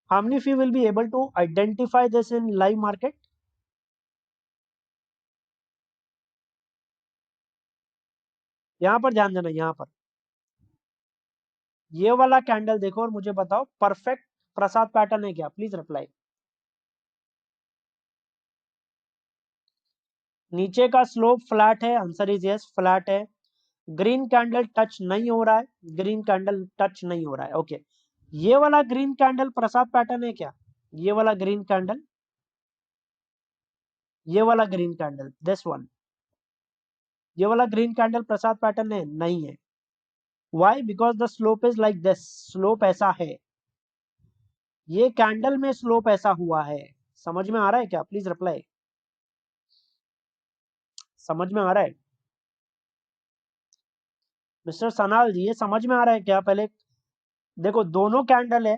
how many of you will be able to identify this in live market? यहां पर ध्यान देना, यहां पर ये वाला कैंडल देखो और मुझे बताओ परफेक्ट प्रसाद पैटर्न है क्या? Please reply. नीचे का स्लोप फ्लैट है, आंसर इज यस, फ्लैट है। ग्रीन कैंडल टच नहीं हो रहा है, ग्रीन कैंडल टच नहीं हो रहा है। ओके, ये वाला ग्रीन कैंडल प्रसाद पैटर्न है क्या? ये वाला ग्रीन कैंडल, ये वाला ग्रीन कैंडल, दिस वन, ये वाला ग्रीन कैंडल प्रसाद पैटर्न है? नहीं है। Why? Because the slope is like this, slope ऐसा है, ये कैंडल में स्लोप ऐसा हुआ है। समझ में आ रहा है क्या? Please reply. समझ में आ रहा है मिस्टर सनाल जी? ये समझ में आ रहा है क्या? पहले देखो, दोनों कैंडल है,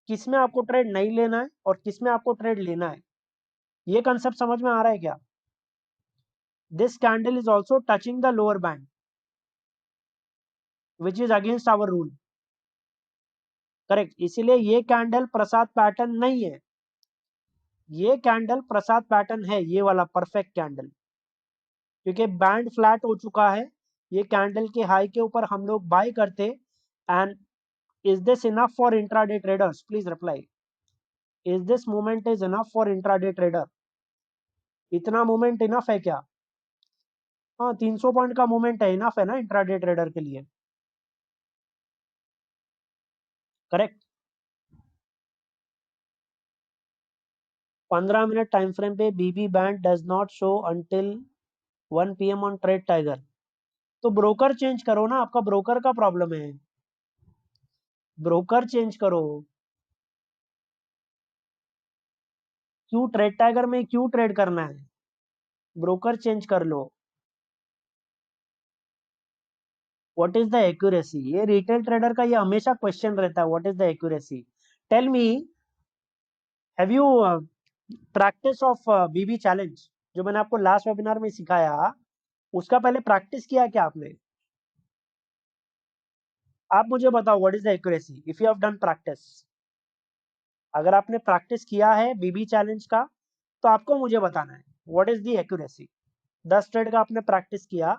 किसमें आपको ट्रेड नहीं लेना है और किसमें आपको ट्रेड लेना है, ये कंसेप्ट समझ में आ रहा है क्या? This candle is also touching the lower band which is against our rule, correct. इसीलिए ये कैंडल प्रसाद पैटर्न नहीं है, ये कैंडल प्रसाद पैटर्न है, ये वाला परफेक्ट कैंडल, क्योंकि बैंड फ्लैट हो चुका है। ये कैंडल के हाई के ऊपर हम लोग बाय करते, and is this enough for intraday traders? Please reply. Is this movement is enough for intraday trader? इतना मूवमेंट इनफ है क्या? हाँ, 300 पॉइंट का मूवमेंट है, इनफ है ना इंट्राडे ट्रेडर के लिए, करेक्ट। 15 मिनट टाइम फ्रेम पे BB band does not show until 1 PM on trade tiger. तो ब्रोकर चेंज करो ना, आपका ब्रोकर का प्रॉब्लम है, ब्रोकर चेंज करो। क्यों ट्रेड टाइगर में क्यों ट्रेड करना है? ब्रोकर चेंज कर लो। What is the accuracy? ये रिटेल ट्रेडर का ये हमेशा क्वेश्चन रहता है, what is the accuracy? Tell me, have you practice of BB challenge, जो मैंने आपको लास्ट वेबिनार में सिखाया, उसका पहले प्रैक्टिस किया क्या आपने? आप मुझे बताओ what is the accuracy if you have done practice. अगर आपने प्रैक्टिस किया है बीबी चैलेंज का, तो आपको मुझे बताना है what is the accuracy. 10 trade का आपने प्रैक्टिस किया,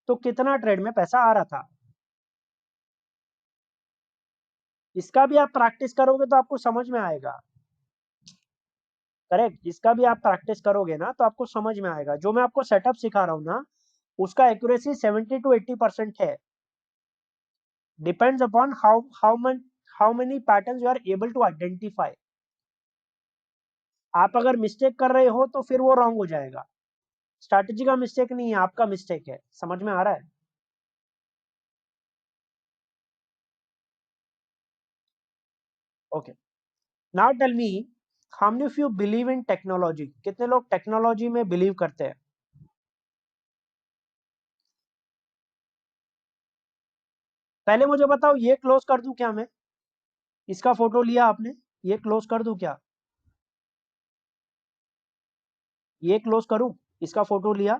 तो कितना ट्रेड में पैसा आ रहा था? इसका भी आप प्रैक्टिस करोगे तो आपको समझ में आएगा, करेक्ट। इसका भी आप प्रैक्टिस करोगे ना तो आपको समझ में आएगा। जो मैं आपको सेटअप सिखा रहा हूँ ना, उसका एक्यूरेसी 70 to 80% है। Depends upon how many patterns you are able to identify. आप अगर मिस्टेक कर रहे हो तो फिर वो रॉन्ग हो जाएगा। स्ट्रैटेजी का मिस्टेक नहीं है, आपका मिस्टेक है। समझ में आ रहा है? Okay, now tell me, how many of you believe in technology? कितने लोग टेक्नोलॉजी में बिलीव करते हैं? पहले मुझे बताओ, ये क्लोज कर दूं क्या मैं? इसका फोटो लिया आपने, ये क्लोज कर दूं क्या? ये क्लोज करूं? इसका फोटो लिया,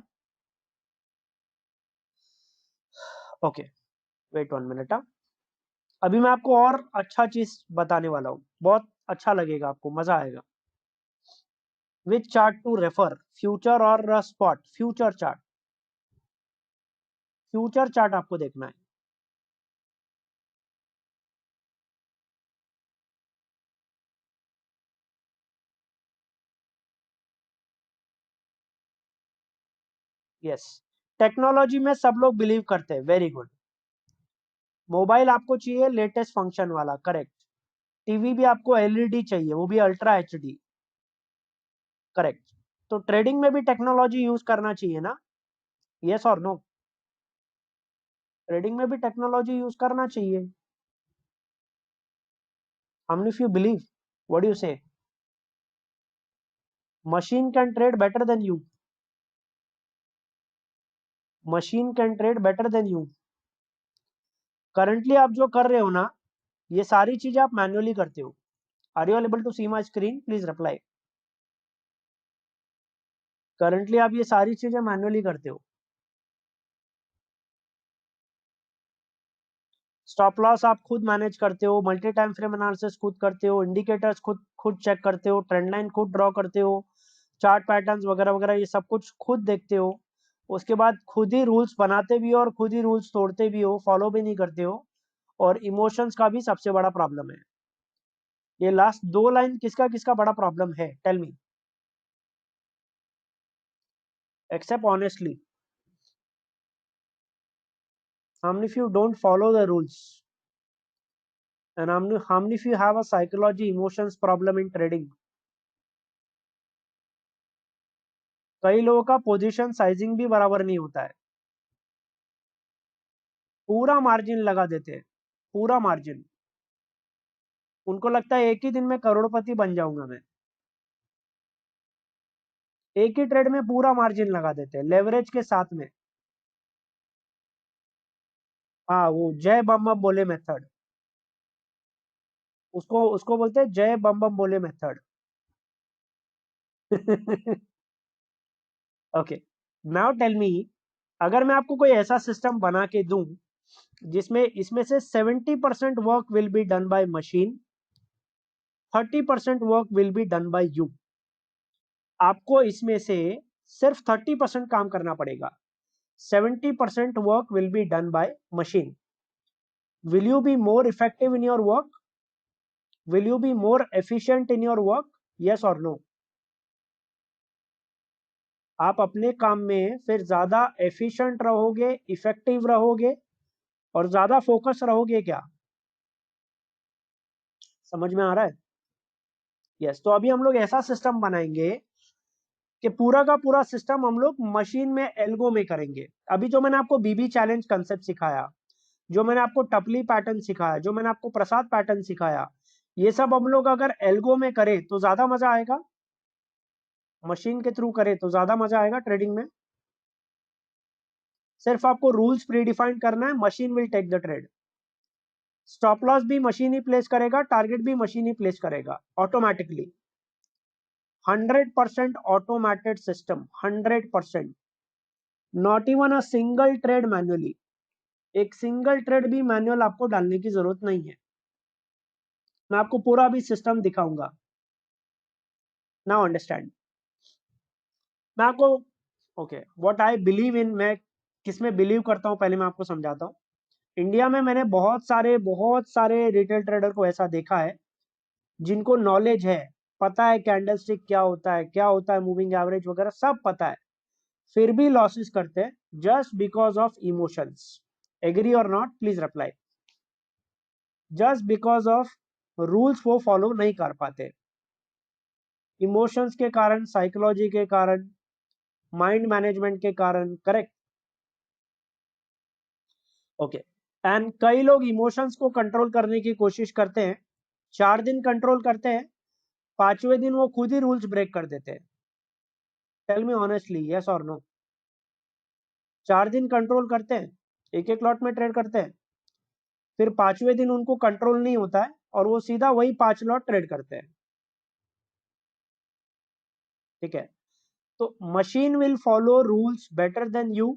ओके, वेट 1 मिनट। अभी मैं आपको और अच्छा चीज बताने वाला हूँ, बहुत अच्छा लगेगा आपको, मजा आएगा। विच चार्ट टू रेफर, फ्यूचर और spot? Future chart, future chart आपको देखना है। यस, टेक्नोलॉजी में सब लोग बिलीव करते हैं, वेरी गुड। मोबाइल आपको चाहिए लेटेस्ट फंक्शन वाला, करेक्ट। टीवी भी आपको एलईडी चाहिए, वो भी अल्ट्रा एचडी, करेक्ट। तो ट्रेडिंग में भी टेक्नोलॉजी यूज करना चाहिए ना, यस और नो? ट्रेडिंग में भी टेक्नोलॉजी यूज करना चाहिए। How many of you believe? What do you say? Machine can trade better than you. Machine can trade better than you. Currently आप जो कर रहे हो ना, ये सारी चीजें आप मैन्युअली करते हो। Are you able to see my screen? Please reply. Currently आप ये सारी चीजें मैन्युअली करते हो। स्टॉप लॉस आप खुद मैनेज करते हो, मल्टी टाइम फ्रेम एनालिसिस खुद करते हो, इंडिकेटर्स खुद खुद चेक करते हो, ट्रेंड लाइन खुद ड्रॉ करते हो, चार्ट पैटर्न्स वगैरह वगैरह ये सब कुछ खुद देखते हो। उसके बाद खुद ही रूल्स बनाते भी हो और खुद ही रूल्स तोड़ते भी हो, फॉलो भी नहीं करते हो। और इमोशंस का भी सबसे बड़ा प्रॉब्लम है। ये लास्ट 2 लाइन किसका किसका बड़ा प्रॉब्लम है? Tell me, except honestly. How many of you don't follow the rules? And how many of you have a psychology emotions problem in trading? कई लोगों का पोजीशन साइजिंग भी बराबर नहीं होता है, पूरा मार्जिन लगा देते हैं, पूरा मार्जिन। उनको लगता है एक ही दिन में करोड़पति बन जाऊंगा मैं, एक ही ट्रेड में पूरा मार्जिन लगा देते हैं लेवरेज के साथ में। हाँ, वो जय बम बम बोले मेथड, उसको उसको बोलते हैं जय बम बम बोले method. Okay, now tell me, अगर मैं आपको कोई ऐसा सिस्टम बना के दूं जिसमें इसमें से 70% work will be done by machine, 30% work will be done by you, आपको इसमें से सिर्फ 30% काम करना पड़ेगा, 70% work will be done by machine. Will you be more effective in your work? Will you be more efficient in your work? Yes और no? आप अपने काम में फिर ज्यादा एफिशिएंट रहोगे, इफेक्टिव रहोगे और ज्यादा फोकस रहोगे क्या? समझ में आ रहा है? यस। तो अभी हम लोग ऐसा सिस्टम बनाएंगे कि पूरा का पूरा सिस्टम हम लोग मशीन में एल्गो में करेंगे। अभी जो मैंने आपको बीबी चैलेंज कंसेप्ट सिखाया, जो मैंने आपको टपली पैटर्न सिखाया, जो मैंने आपको प्रसाद पैटर्न सिखाया, ये सब हम लोग अगर एल्गो में करें तो ज्यादा मजा आएगा, मशीन के थ्रू करें तो ज्यादा मजा आएगा ट्रेडिंग में। सिर्फ आपको रूल्स प्रीडिफाइन करना है, machine will take the trade. Stop loss भी मशीन ही प्लेस करेगा, टारगेट भी मशीन ही प्लेस करेगा automatically. 100% automated system, 100%। Not even a single trade manually, एक सिंगल ट्रेड भी मैनुअल आपको डालने की जरूरत नहीं है। मैं आपको पूरा भी सिस्टम दिखाऊंगा। नाउ अंडरस्टैंड, मैं आपको okay what I believe in, मैं किसमें बिलीव करता हूं पहले मैं आपको समझाता हूं। इंडिया में मैंने बहुत सारे रिटेल ट्रेडर को ऐसा देखा है जिनको नॉलेज है, पता है कैंडलस्टिक क्या होता है, क्या होता है मूविंग एवरेज वगैरह सब पता है, फिर भी लॉसेस करते हैं just because of emotions. Agree और not? Please reply. Just because of rules वो फॉलो नहीं कर पाते, इमोशंस के कारण, साइकोलॉजी के कारण, माइंड मैनेजमेंट के कारण, करेक्ट? ओके। एंड कई लोग इमोशंस को कंट्रोल करने की कोशिश करते हैं, 4 दिन कंट्रोल करते हैं, 5वें दिन वो खुद ही रूल्स ब्रेक कर देते हैं। टेल मी ऑनेस्टली, यस और नो? 4 दिन कंट्रोल करते हैं, एक एक लॉट में ट्रेड करते हैं, फिर 5वें दिन उनको कंट्रोल नहीं होता है और वो सीधा वही 5 लॉट ट्रेड करते हैं। ठीक है, तो machine will follow rules better than you,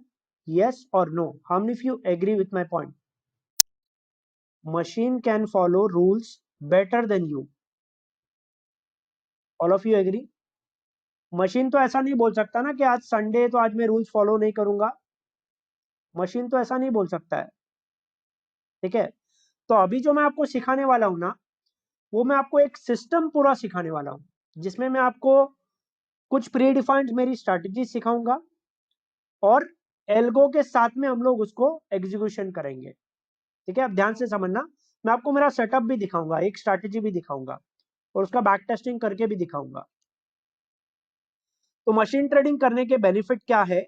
Yes or no? How many of you agree with my point? Machine can follow rules better than you. All of you agree? Machine तो ऐसा नहीं बोल सकता ना कि आज संडे तो आज मैं रूल्स फॉलो नहीं करूंगा. मशीन तो ऐसा नहीं बोल सकता है. ठीक है. तो अभी जो मैं आपको सिखाने वाला हूं ना, वो मैं आपको एक सिस्टम पूरा सिखाने वाला हूं, जिसमें मैं आपको कुछ प्री डिफाइंड मेरी स्ट्रैटेजी सिखाऊंगा और एल्गो के साथ में हम लोग उसको एग्जीक्यूशन करेंगे. ठीक है. अब ध्यान से समझना. मैं आपको मेरा सेटअप भी दिखाऊंगा, एक स्ट्रैटेजी भी दिखाऊंगा और उसका बैक टेस्टिंग करके भी दिखाऊंगा. तो मशीन ट्रेडिंग करने के बेनिफिट क्या है?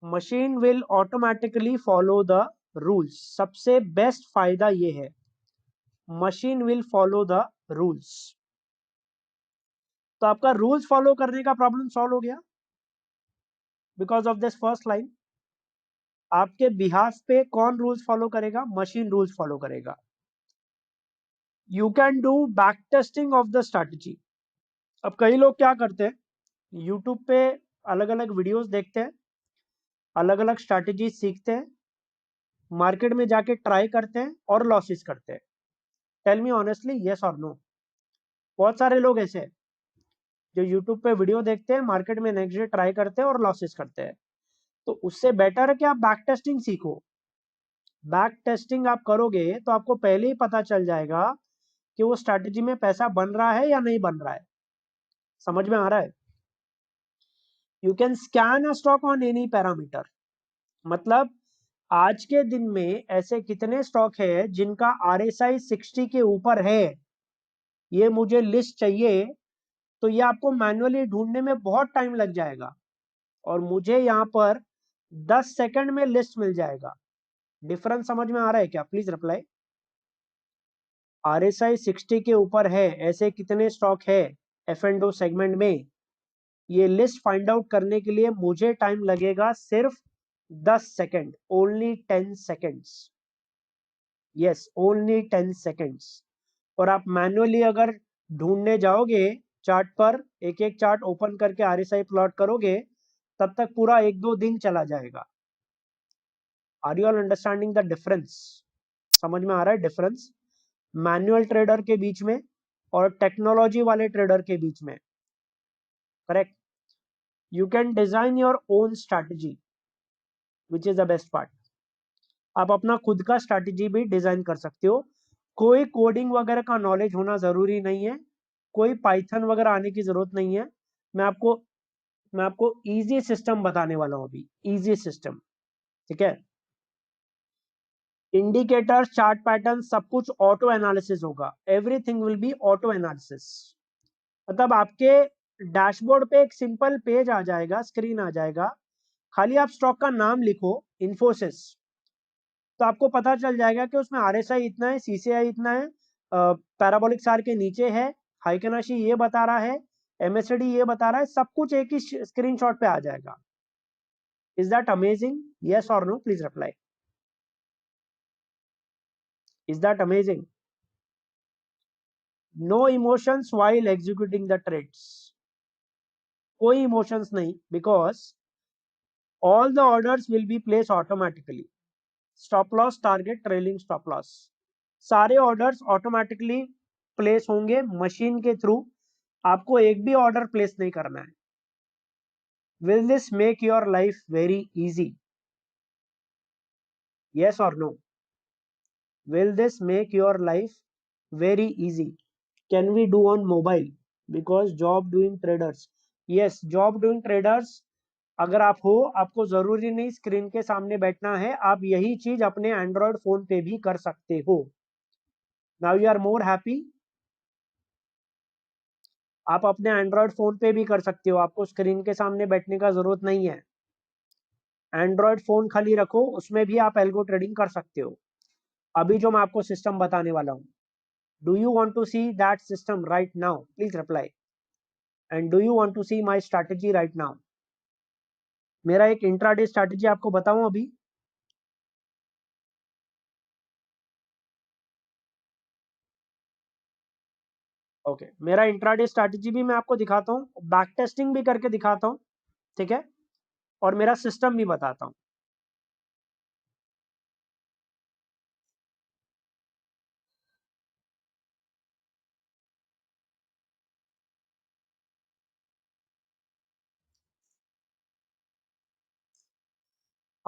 Machine will automatically follow the rules. सबसे बेस्ट फायदा ये है, machine will follow the rules. तो आपका रूल्स फॉलो करने का प्रॉब्लम सॉल्व हो गया because of this first line. आपके बिहाफ पे कौन रूल्स फॉलो करेगा? मशीन रूल्स फॉलो करेगा. You can do back testing of the strategy. अब कई लोग क्या करते हैं, यूट्यूब पे अलग अलग वीडियोस देखते हैं, अलग अलग स्ट्रैटेजी सीखते हैं, मार्केट में जाके ट्राई करते हैं और लॉसेस करते हैं. टेल मी ऑनेस्टली, यस और नो? बहुत सारे लोग ऐसे हैं जो यूट्यूब पे वीडियो देखते हैं, मार्केट में नेक्स्ट डे ट्राई करते हैं और लॉसेस करते हैं. तो उससे बेटर है कि आप बैक टेस्टिंग सीखो. बैक टेस्टिंग आप करोगे तो आपको पहले ही पता चल जाएगा कि वो स्ट्रैटेजी में पैसा बन रहा है या नहीं बन रहा है. समझ में आ रहा है? You can scan a stock on any parameter. मतलब आज के दिन में ऐसे कितने स्टॉक है जिनका RSI 60 के ऊपर है, ये मुझे लिस्ट चाहिए. तो ये आपको मैन्युअली ढूंढने में बहुत टाइम लग जाएगा और मुझे यहाँ पर 10 सेकंड में लिस्ट मिल जाएगा. डिफरेंस समझ में आ रहा है क्या? Please reply. RSI 60 के ऊपर है ऐसे कितने स्टॉक है F&O सेगमेंट में, ये लिस्ट फाइंड आउट करने के लिए मुझे टाइम लगेगा सिर्फ 10 second. Only 10 seconds. Yes, only 10 seconds. और आप मैन्युअली अगर ढूंढने जाओगे चार्ट पर, एक एक चार्ट ओपन करके RSI प्लॉट करोगे, तब तक पूरा 1-2 दिन चला जाएगा. Are you all understanding the difference? समझ में आ रहा है डिफरेंस मैनुअल ट्रेडर के बीच में और टेक्नोलॉजी वाले ट्रेडर के बीच में? Correct. You can design your own strategy, which is the best part. आप अपना खुद का स्ट्रैटेजी भी डिजाइन कर सकते हो. कोई कोडिंग वगैरह का नॉलेज होना जरूरी नहीं है, कोई पाइथन वगैरह आने की जरूरत नहीं है. मैं आपको इजी सिस्टम बताने वाला हूं अभी. Easy system. ठीक है. इंडिकेटर्स, चार्ट पैटर्न, सब कुछ ऑटो एनालिसिस होगा. Everything will be auto analysis. मतलब आपके डैशबोर्ड पे एक सिंपल पेज आ जाएगा, स्क्रीन आ जाएगा, खाली आप स्टॉक का नाम लिखो, इन्फोसिस, तो आपको पता चल जाएगा कि उसमें RSI इतना है, CCI इतना है, पैराबोलिक सार के नीचे है, हाइकेनाशी ये बता रहा है, MACD ये बता रहा है. सब कुछ एक ही स्क्रीनशॉट पे आ जाएगा. Is that amazing? यस और no? Please reply. Is that amazing? No emotions while executing the trades. कोई इमोशंस नहीं, because all the orders will be place automatically. Stop loss, target, trailing stop loss, सारे orders automatically place होंगे machine के through. आपको एक भी order place नहीं करना है. Will this make your life very easy? yes or no? Will this make your life very easy? Can we do on mobile? Because job doing traders, yes, job doing traders अगर आप हो, आपको जरूरी नहीं screen के सामने बैठना है, आप यही चीज अपने एंड्रॉयड फोन पे भी कर सकते हो. Now you are more happy. आप अपने एंड्रॉयड फोन पे भी कर सकते हो, आपको स्क्रीन के सामने बैठने का जरूरत नहीं है. एंड्रॉयड फोन खाली रखो, उसमें भी आप एल्गो ट्रेडिंग कर सकते हो. अभी जो मैं आपको सिस्टम बताने वाला हूं, do you want to see that system right now? Please reply. And do you want to see my strategy right now? मेरा एक इंट्राडे स्ट्रैटेजी आपको बताऊं अभी. ओके, मेरा इंट्राडे स्ट्रैटेजी भी मैं आपको दिखाता हूं, बैक टेस्टिंग भी करके दिखाता हूं. ठीक है. और मेरा सिस्टम भी बताता हूं.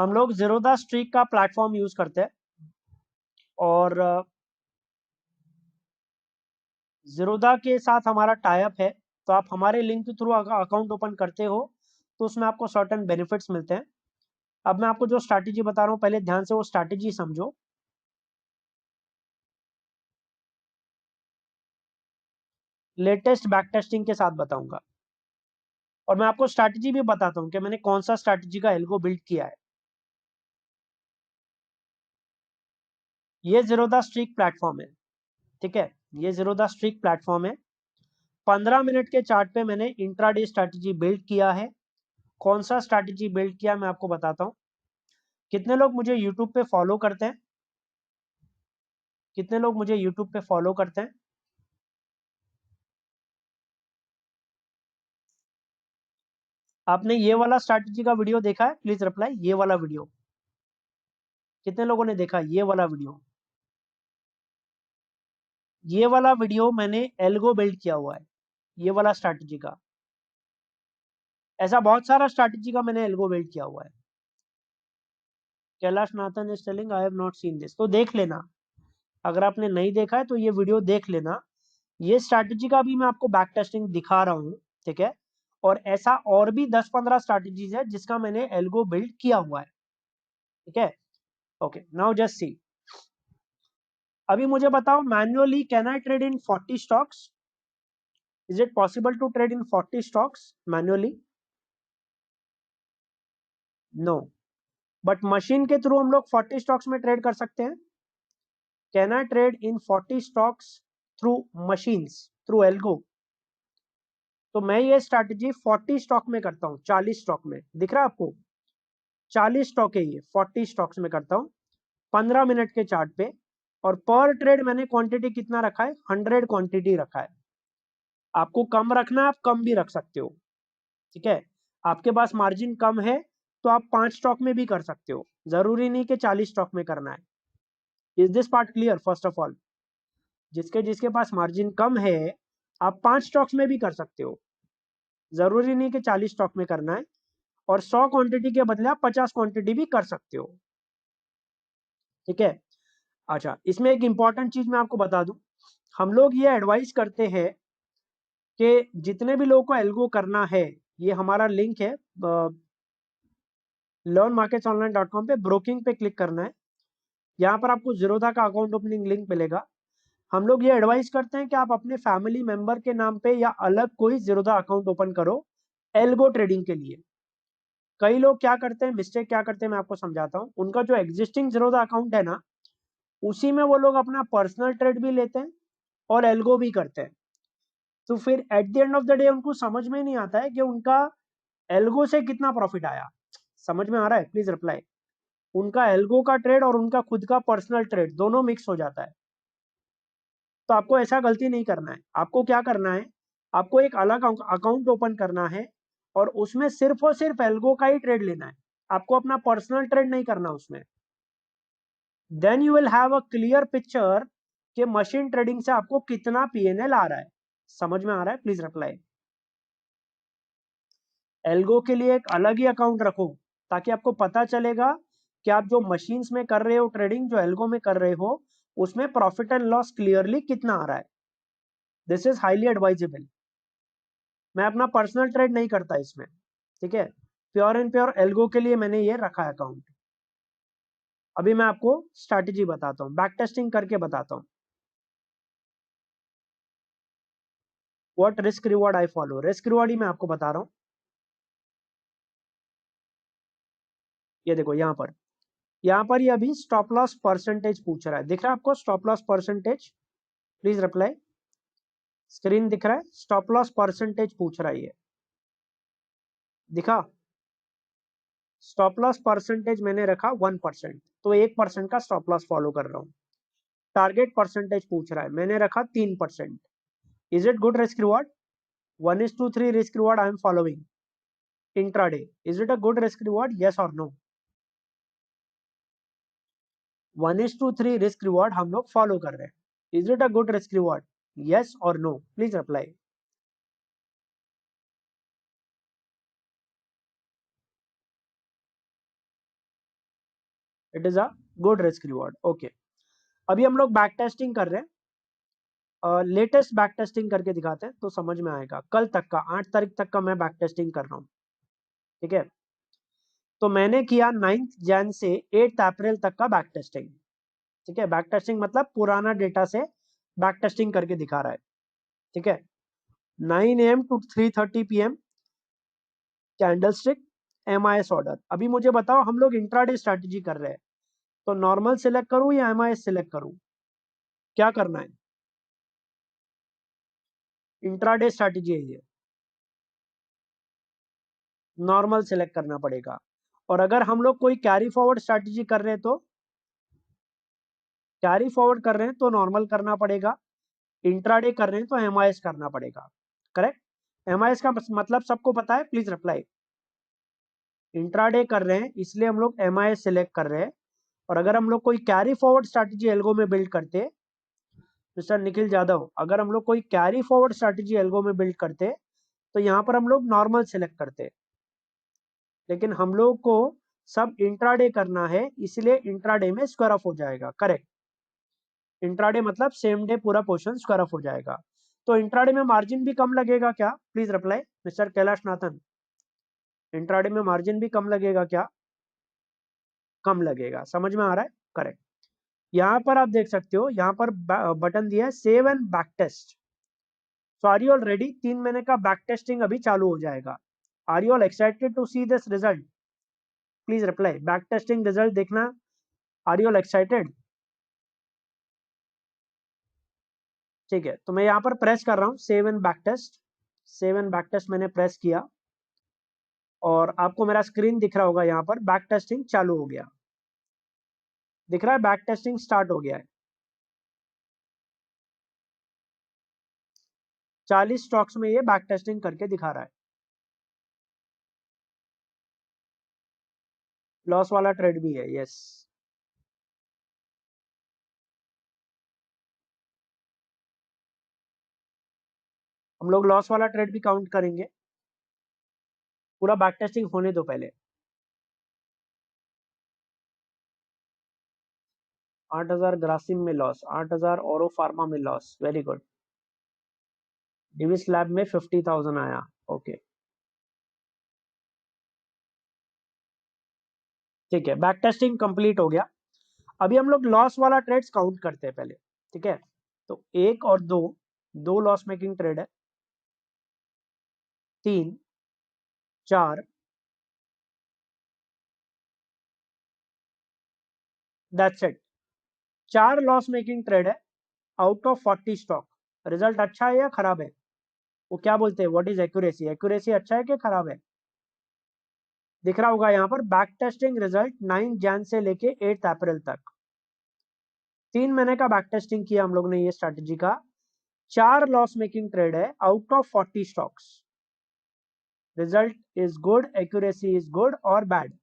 हम लोग ज़ीरोधा स्ट्रीक का प्लेटफॉर्म यूज करते हैं और ज़ीरोधा के साथ हमारा टाई अप है, तो आप हमारे लिंक के थ्रू अकाउंट ओपन करते हो तो उसमें आपको सर्टेन बेनिफिट्स मिलते हैं। अब मैं आपको जो स्ट्रैटेजी बता रहा हूँ पहले ध्यान से वो स्ट्रैटेजी समझो। लेटेस्ट बैक टेस्टिंग के साथ बताऊंगा और मैं आपको स्ट्रैटेजी भी बताता हूँ कि मैंने कौन सा स्ट्रैटेजी का एल्गो बिल्ड किया है। ये ज़ीरोधा स्ट्रीक प्लेटफॉर्म है, ठीक है, ये ज़ीरोधा स्ट्रीक प्लेटफॉर्म है। 15 मिनट के चार्ट पे मैंने इंट्राडे स्ट्रैटेजी बिल्ड किया है। कौन सा स्ट्रैटेजी बिल्ड किया मैं आपको बताता हूँ। कितने लोग मुझे यूट्यूब पे फॉलो करते हैं, कितने लोग मुझे यूट्यूब पे फॉलो करते हैं? आपने ये वाला स्ट्रैटेजी का वीडियो देखा है? प्लीज रिप्लाई, ये वाला वीडियो कितने लोगों ने देखा? ये वाला वीडियो, ये वाला वीडियो मैंने एल्गो बिल्ड किया हुआ है, ये वाला स्ट्रैटेजी का। ऐसा बहुत सारा स्ट्रैटेजी का मैंने एल्गो बिल्ड किया हुआ है। Kailash Nathan is telling I have not seen this, तो देख लेना। अगर आपने नहीं देखा है तो ये वीडियो देख लेना। ये स्ट्रैटेजी का भी मैं आपको बैक टेस्टिंग दिखा रहा हूँ, ठीक है। और ऐसा और भी 10-15 स्ट्रैटेजीज है जिसका मैंने एल्गो बिल्ड किया हुआ है, ठीक है। Okay, now just see. अभी मुझे बताओ, manually can I trade in 40 stocks? Is it possible to trade in 40 stocks manually? No, but machine के थ्रू हम लोग 40 स्टॉक्स में ट्रेड कर सकते हैं। Can I trade in 40 stocks through machines, through algo? तो मैं ये स्ट्रैटेजी 40 स्टॉक में करता हूँ, 40 स्टॉक में, दिख रहा है आपको? 40 स्टॉक है ये, 40 स्टॉक्स में करता हूँ 15 मिनट के चार्ट पे। और पर ट्रेड मैंने क्वांटिटी कितना रखा है? 100 क्वांटिटी रखा है। आपको कम रखना है, आप कम भी रख सकते हो, ठीक है। आपके पास मार्जिन कम है तो आप 5 स्टॉक में भी कर सकते हो, जरूरी नहीं कि 40 स्टॉक में करना है। Is this part clear? First of all, जिसके जिसके पास मार्जिन कम है आप 5 स्टॉक्स में भी कर सकते हो, जरूरी नहीं कि 40 स्टॉक में करना है। और 100 क्वांटिटी के बदले आप 50 क्वांटिटी भी कर सकते हो, ठीक है। अच्छा, इसमें एक इंपॉर्टेंट चीज मैं आपको बता दूं। हम लोग ये एडवाइस करते हैं कि जितने भी लोगों को एल्गो करना है, ये हमारा लिंक है learnmarketsonline.com पे, ब्रोकिंग पे क्लिक करना है। यहाँ पर आपको ज़ीरोधा का अकाउंट ओपनिंग लिंक मिलेगा। हम लोग ये एडवाइस करते हैं कि आप अपने फैमिली मेंबर के नाम पे या अलग कोई ज़ीरोधा अकाउंट ओपन करो एल्गो ट्रेडिंग के लिए। कई लोग क्या करते हैं, मिस्टेक क्या करते हैं, मैं आपको समझाता हूँ। उनका जो एग्जिस्टिंग ज़ीरोधा अकाउंट है ना, उसी में वो लोग अपना पर्सनल ट्रेड भी लेते हैं और एल्गो भी करते हैं। तो फिर at the end of the day उनको समझ में नहीं आता है कि उनका एल्गो से कितना प्रॉफिट आया। समझ में आ रहा है? Please reply. उनका एल्गो का ट्रेड और उनका खुद का पर्सनल ट्रेड दोनों मिक्स हो जाता है। तो आपको ऐसा गलती नहीं करना है। आपको क्या करना है, आपको एक अलग अकाउंट ओपन करना है और उसमें सिर्फ और सिर्फ एल्गो का ही ट्रेड लेना है। आपको अपना पर्सनल ट्रेड नहीं करना उसमें। Then you will have a clear picture कि मशीन ट्रेडिंग से आपको कितना पीएनएल आ रहा है। समझ में आ रहा है? Please reply. एल्गो के लिए एक अलग ही अकाउंट रखो ताकि आपको पता चलेगा कि आप जो मशीन्स में कर रहे हो ट्रेडिंग, जो एल्गो में कर रहे हो, उसमें प्रॉफिट एंड लॉस क्लियरली कितना आ रहा है। This is highly advisable. मैं अपना पर्सनल ट्रेड नहीं करता इसमें, ठीक है। प्योर एंड प्योर एल्गो के लिए मैंने ये रखा है अकाउंट। अभी मैं आपको स्ट्रैटेजी बताता हूँ, बैक टेस्टिंग करके बताता हूँ। What risk reward I follow, risk reward ही मैं आपको बता रहा हूँ। ये देखो यहाँ पर ये अभी स्टॉप लॉस परसेंटेज पूछ रहा है, दिख रहा है आपको stop loss percentage? Please reply. Screen दिख रहा है? स्टॉप लॉस परसेंटेज पूछ रहा है ये, दिखा? स्टॉप लॉस परसेंटेज मैंने रखा 1%, तो 1% का स्टॉप लॉस फॉलो कर रहा हूँ। टारगेट परसेंटेज पूछ रहा है, मैंने रखा 3%। Is it good risk reward? 1:3 risk reward I am following intraday. Is it a good risk reward? Yes or no? 1:3 risk reward हम लोग फॉलो कर रहे हैं। Is it a good risk reward? Yes or no? Please reply. It is a good risk reward. Okay, अभी हम लोग back testing कर रहे हैं, लेटेस्ट बैक टेस्टिंग करके दिखाते हैं तो समझ में आएगा। कल तक का 8 तारीख तक का मैं बैक टेस्टिंग कर रहा हूँ, ठीक है। तो मैंने किया 9 जैन से 8 अप्रैल तक का बैक टेस्टिंग, ठीक है। बैक टेस्टिंग मतलब पुराना डेटा से बैक टेस्टिंग करके दिखा रहा है, ठीक है। 9 AM to 3:30 PM candlestick MIS order. अभी मुझे बताओ, हम लोग इंट्राडे स्ट्रैटेजी कर रहे हैं, तो नॉर्मल सिलेक्ट करूं या MIS सिलेक्ट करूं, क्या करना है? इंट्राडे स्ट्रैटेजी है ये, नॉर्मल सिलेक्ट करना पड़ेगा। और अगर हम लोग कोई कैरी फॉरवर्ड स्ट्रैटेजी कर रहे हैं तो कैरी फॉरवर्ड कर रहे हैं तो नॉर्मल करना पड़ेगा, इंट्राडे कर रहे हैं तो MIS करना पड़ेगा, करेक्ट। MIS का मतलब सबको पता है, प्लीज रिप्लाई। इंट्राडे कर रहे हैं इसलिए हम लोग MIS सिलेक्ट कर रहे हैं, और अगर हम लोग कोई कैरी फॉरवर्ड स्ट्रैटेजी एल्गो में बिल्ड करते, मिस्टर निखिल यादव, अगर हम लोग कोई कैरी फॉरवर्ड स्ट्रैटेजी एल्गो में बिल्ड करते तो यहाँ पर हम लोग नॉर्मल सिलेक्ट करते, लेकिन हम लोग को सब इंट्राडे करना है, इसलिए इंट्राडे में स्क्वायर ऑफ हो जाएगा, करेक्ट। इंट्राडे मतलब सेम डे पूरा पोर्शन स्क्वायर ऑफ हो जाएगा। तो इंट्राडे में मार्जिन भी कम लगेगा क्या? Please reply mister Kailash Nathan. Intraday में मार्जिन भी कम लगेगा क्या? कम लगेगा, समझ में आ रहा है, करेक्ट। यहाँ पर आप देख सकते हो, यहाँ पर बटन दिया है save and back test. So are you all ready? 3 महीने का बैक टेस्टिंग अभी चालू हो जाएगा। Are you all excited to see this result? Please reply, back testing result देखना, आर यू ऑल एक्साइटेड? ठीक है, तो मैं यहाँ पर प्रेस कर रहा हूँ save and back test. Save and back test मैंने प्रेस किया और आपको मेरा स्क्रीन दिख रहा होगा, यहाँ पर बैक टेस्टिंग चालू हो गया, दिख रहा है बैक टेस्टिंग स्टार्ट हो गया है। 40 स्टॉक्स में ये बैक टेस्टिंग करके दिखा रहा है। लॉस वाला ट्रेड भी है, यस। हम लोग लॉस वाला ट्रेड भी काउंट करेंगे, पूरा बैक टेस्टिंग होने दो पहले। 8,000 ग्रासिम में लॉस, 8,000 औरो फार्मा में loss, very good. Divi's lab में 50,000 आया, ओके, ठीक है। बैक टेस्टिंग कंप्लीट हो गया। अभी हम लोग लॉस वाला ट्रेड्स काउंट करते हैं पहले, ठीक है। तो 1 और 2, 2 लॉस मेकिंग ट्रेड है, 3, 4, that's it. 4 loss making trade है आउट ऑफ 40 स्टॉक। रिजल्ट अच्छा है या खराब है? वो क्या बोलते हैं, व्हाट इज एक्यूरेसी? एक्यूरेसी अच्छा है कि खराब है? दिख रहा होगा यहाँ पर बैक टेस्टिंग रिजल्ट 9 जैन से लेके 8 अप्रैल तक, 3 महीने का बैक टेस्टिंग किया हम लोग ने ये स्ट्रैटेजी का। 4 लॉस मेकिंग ट्रेड है out of 40 stocks. Result is good, accuracy is good or bad?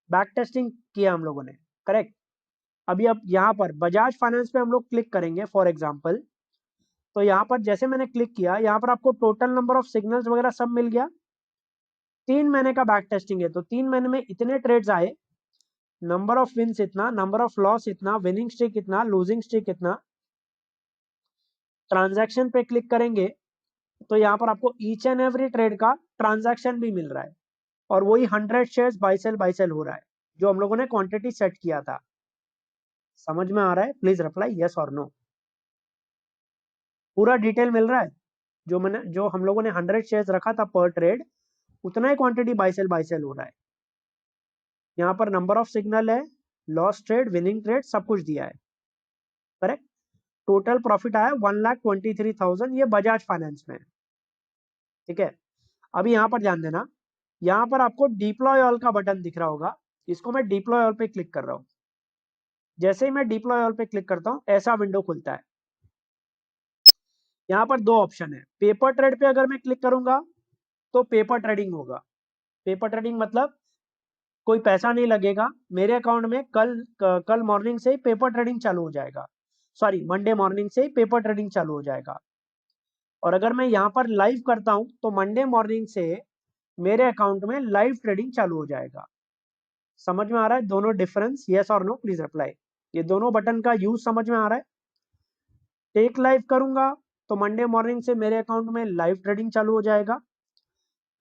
Back testing किया हम लोगों ने, करेक्ट। अभी अब यहाँ पर बजाज फाइनेंस पे हम लोग क्लिक करेंगे फॉर एग्जांपल। तो यहाँ पर जैसे मैंने क्लिक किया, यहाँ पर आपको टोटल नंबर ऑफ सिग्नल्स वगैरह सब मिल गया। 3 महीने का बैक टेस्टिंग है, तो 3 महीने में इतने ट्रेड्स आए, नंबर ऑफ विन्स इतना, नंबर ऑफ लॉस इतना, विनिंग स्ट्रीक इतना, लूजिंग स्ट्रीक इतना। ट्रांजैक्शन पे क्लिक करेंगे तो यहाँ पर आपको ईच एंड एवरी ट्रेड का ट्रांजैक्शन भी मिल रहा है, और वही 100 शेयर्स बाय सेल हो रहा है जो हम लोगों ने क्वांटिटी सेट किया था। समझ में आ रहा है? प्लीज रिप्लाई यस और नो। पूरा डिटेल मिल रहा है, जो हम लोगों ने 100 शेयर्स रखा था पर ट्रेड, उतना ही क्वांटिटी बाय सेल हो रहा है। यहाँ पर नंबर ऑफ सिग्नल है, लॉस ट्रेड, विनिंग ट्रेड, सब कुछ दिया है, करेक्ट। टोटल प्रॉफिट आया 1,23,000, ये बजाज फाइनेंस में, ठीक है। अभी यहाँ पर ध्यान देना, यहाँ पर आपको डिप्लॉय ऑल का बटन दिख रहा होगा, इसको मैं डिप्लॉय ऑल पे क्लिक कर रहा हूँ। जैसे ही मैं डिप्लॉय ऑल पे क्लिक करता हूँ, ऐसा विंडो खुलता है। यहाँ पर 2 ऑप्शन है, पेपर ट्रेड पे अगर मैं क्लिक करूंगा तो पेपर ट्रेडिंग होगा। पेपर ट्रेडिंग मतलब कोई पैसा नहीं लगेगा मेरे अकाउंट में, कल मॉर्निंग से ही पेपर ट्रेडिंग चालू हो जाएगा, सॉरी मंडे मॉर्निंग से ही पेपर ट्रेडिंग चालू हो जाएगा। और अगर मैं यहाँ पर लाइव करता हूँ तो मंडे मॉर्निंग से मेरे अकाउंट में लाइव ट्रेडिंग चालू हो जाएगा। समझ में आ रहा है दोनों डिफरेंस? यस और नो प्लीज रिप्लाई। ये दोनों बटन का यूज समझ में आ रहा है? टेक लाइव करूंगा तो मंडे मॉर्निंग से मेरे अकाउंट में लाइव ट्रेडिंग चालू हो जाएगा।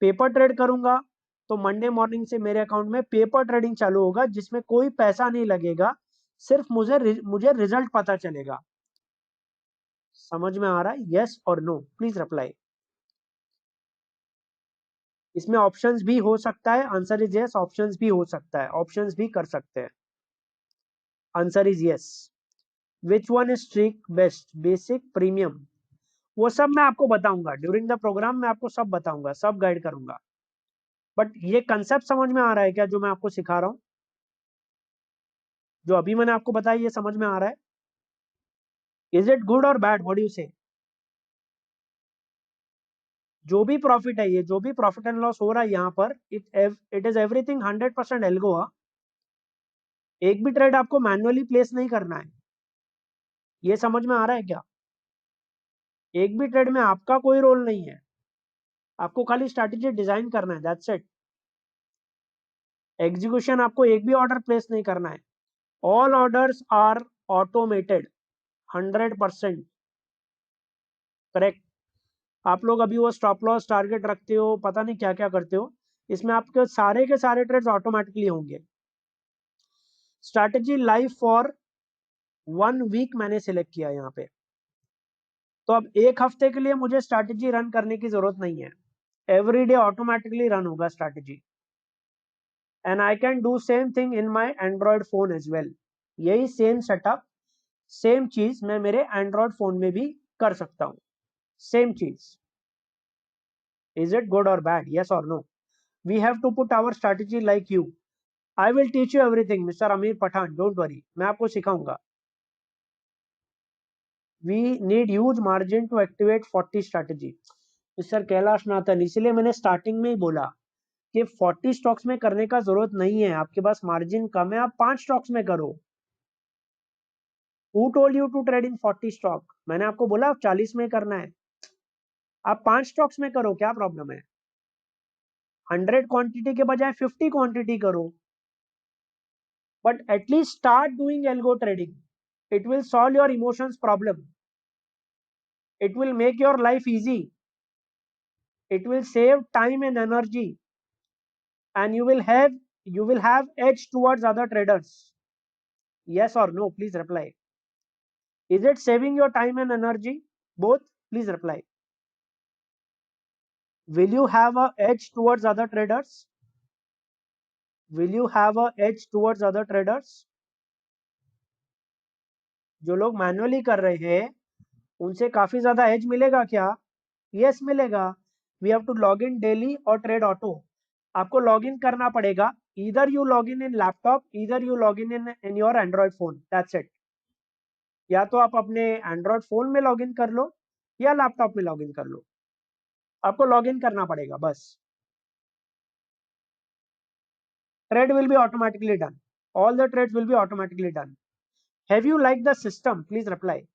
पेपर ट्रेड करूंगा तो मंडे मॉर्निंग से मेरे अकाउंट में पेपर ट्रेडिंग चालू होगा, जिसमें कोई पैसा नहीं लगेगा, सिर्फ मुझे रिजल्ट पता चलेगा। समझ में आ रहा है? यस और नो प्लीज रिप्लाई। इसमें ऑप्शंस भी हो सकता है, आंसर इज यस। ऑप्शंस भी हो सकता है, ऑप्शंस भी कर सकते हैं। Answer is yes. Which one is streak best, basic, premium? वो सब मैं आपको बताऊंगा ड्यूरिंग द प्रोग्राम, मैं आपको सब बताऊंगा, सब गाइड करूंगा। बट ये कंसेप्ट समझ में आ रहा है क्या जो मैं आपको सिखा रहा हूं? जो अभी मैंने आपको बताया ये समझ में आ रहा है? Is it good or bad? What do you से? जो भी प्रॉफिट है, ये जो भी प्रॉफिट एंड लॉस हो रहा है यहाँ पर, इट इज एवरीथिंग 100% एल्गो। एक भी ट्रेड आपको मैन्युअली प्लेस नहीं करना है। ये समझ में आ रहा है क्या? एक भी ट्रेड में आपका कोई रोल नहीं है, आपको खाली स्ट्रैटेजी डिजाइन करना है, दैट्स इट। एग्जीक्यूशन आपको एक भी ऑर्डर प्लेस नहीं करना है। All orders are automated 100%। Correct. आप लोग अभी वो स्टॉप लॉस टारगेट रखते हो, पता नहीं क्या क्या करते हो, इसमें आपके सारे के सारे ट्रेड्स ऑटोमेटिकली होंगे। स्ट्रैटेजी लाइव फॉर 1 वीक मैंने सिलेक्ट किया यहाँ पे, तो अब एक हफ्ते के लिए मुझे स्ट्रैटेजी रन करने की जरूरत नहीं है। एवरी डे ऑटोमेटिकली रन होगा strategy. And I can do same thing in my Android phone as well. यही सेम सेटअप, सेम चीज मैं मेरे एंड्रॉयड फोन में भी कर सकता हूँ। सेम चीज। Is it good or bad? Yes और no? We have to put our strategy like you. I will teach you everything mister Amir Pathan, don't worry, मैं आपको सिखाऊंगा। We need huge margin to activate 40 strategy. Mister Kailash Nathan, इसलिए मैंने starting में ही बोला कि 40 stocks में करने का जरूरत नहीं है, आपके पास मार्जिन कम है, आप 5 स्टॉक्स में करो। Who told you to trade in 40 stock? मैंने आपको बोला आप 40 में करना है, आप 5 स्टॉक्स में करो, क्या प्रॉब्लम है? 100 क्वांटिटी के बजाय 50 क्वांटिटी करो, but at least start doing algo trading. It will solve your emotions problem, it will make your life easy, it will save time and energy, and you will have edge towards other traders. Yes or no please reply. Is it saving your time and energy? Both? Please reply. Will you have a edge towards other traders? Will you have a edge towards other traders? जो लोग manually कर रहे हैं उनसे काफी ज्यादा as मिलेगा क्या? यस मिलेगा। We have to log in daily और ट्रेड ऑटो। आपको लॉग इन करना पड़ेगा, इधर यू लॉग इन लैपटॉप, इधर you log in your Android phone, that's it. या तो आप अपने एंड्रॉइड फोन में लॉग इन कर लो या लैपटॉप में लॉग इन कर लो, आपको लॉग इन करना पड़ेगा बस। Trade will be automatically done, all the trades will be automatically done. Have you like the system? Please reply.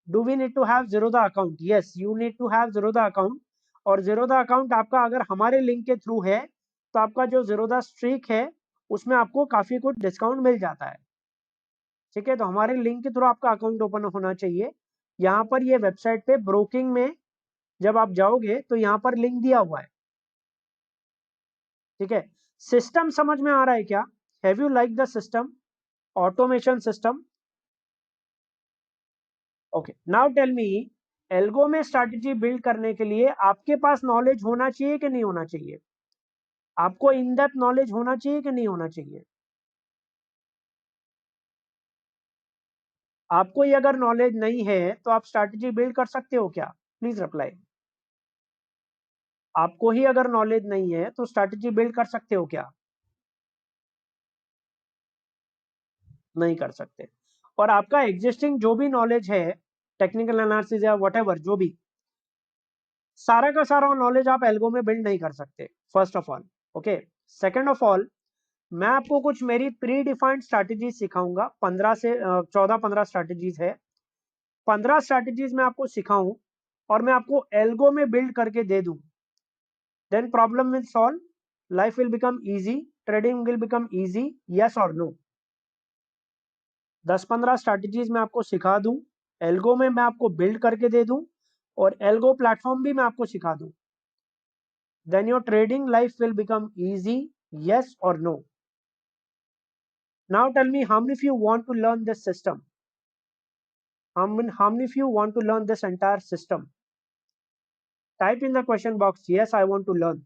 Do we need to have Zerodha account? Yes, you need to have Zerodha account. और Zerodha account आपका अगर हमारे link के through है तो आपका जो Zerodha streak है उसमें आपको काफी कुछ डिस्काउंट मिल जाता है। ठीक है, तो हमारे लिंक के थ्रू आपका अकाउंट ओपन होना चाहिए। यहाँ पर ये वेबसाइट पे ब्रोकिंग में जब आप जाओगे तो यहाँ पर लिंक दिया हुआ है। ठीक है, सिस्टम समझ में आ रहा है क्या? Have you like the system, automation system? Okay, now tell me, algo में स्ट्रैटेजी बिल्ड करने के लिए आपके पास नॉलेज होना चाहिए कि नहीं होना चाहिए? आपको इन डेप्थ नॉलेज होना चाहिए कि नहीं होना चाहिए? आपको ये अगर नॉलेज नहीं है तो आप स्ट्रैटेजी बिल्ड कर सकते हो क्या? Please reply. आपको ही अगर नॉलेज नहीं है तो स्ट्रैटेजी बिल्ड कर सकते हो क्या? नहीं कर सकते। और आपका एग्जिस्टिंग जो भी नॉलेज है, टेक्निकल एनालिसिस या व्हाटएवर जो भी, सारा का सारा नॉलेज आप एल्गो में बिल्ड नहीं कर सकते, first of all. Okay, second of all, मैं आपको कुछ मेरी प्री डिफाइंड स्ट्रैटेजी सिखाऊंगा। 15 से 14-15 स्ट्रैटेजीज है। 15 स्ट्रैटेजीज मैं आपको सिखाऊं और मैं आपको एल्गो में बिल्ड करके दे दूं, then problem will solve, life will become easy, trading will become easy, yes or no? 10-15 strategies मैं आपको सिखा दूं, एल्गो में मैं आपको बिल्ड करके दे दूं, और एल्गो प्लेटफॉर्म भी मैं आपको सिखा दूं, then your trading life will become easy, yes or no? Now tell me, how many of you want to learn this system? How many of you want to learn this entire system? Type in the question box, yes, I want to learn.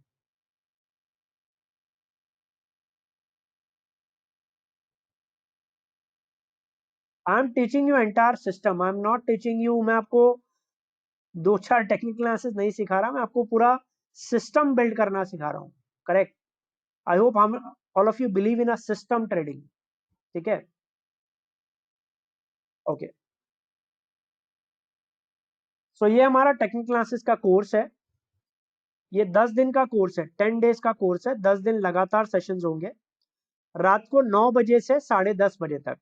I am teaching you entire system. I am not teaching you, मैं आपको 2-4 technical classes नहीं सिखा रहा, मैं आपको पूरा system build करना सिखा रहा हूँ. करेक्ट? आई होप हम all of you believe in a system trading. ठीक है? ओके. सो ये हमारा टेक्निकल क्लासेस का कोर्स है. ये 10 दिन का कोर्स है, 10 डेज का कोर्स है. 10 दिन लगातार सेशंस होंगे, रात को 9 बजे से 10:30 बजे तक.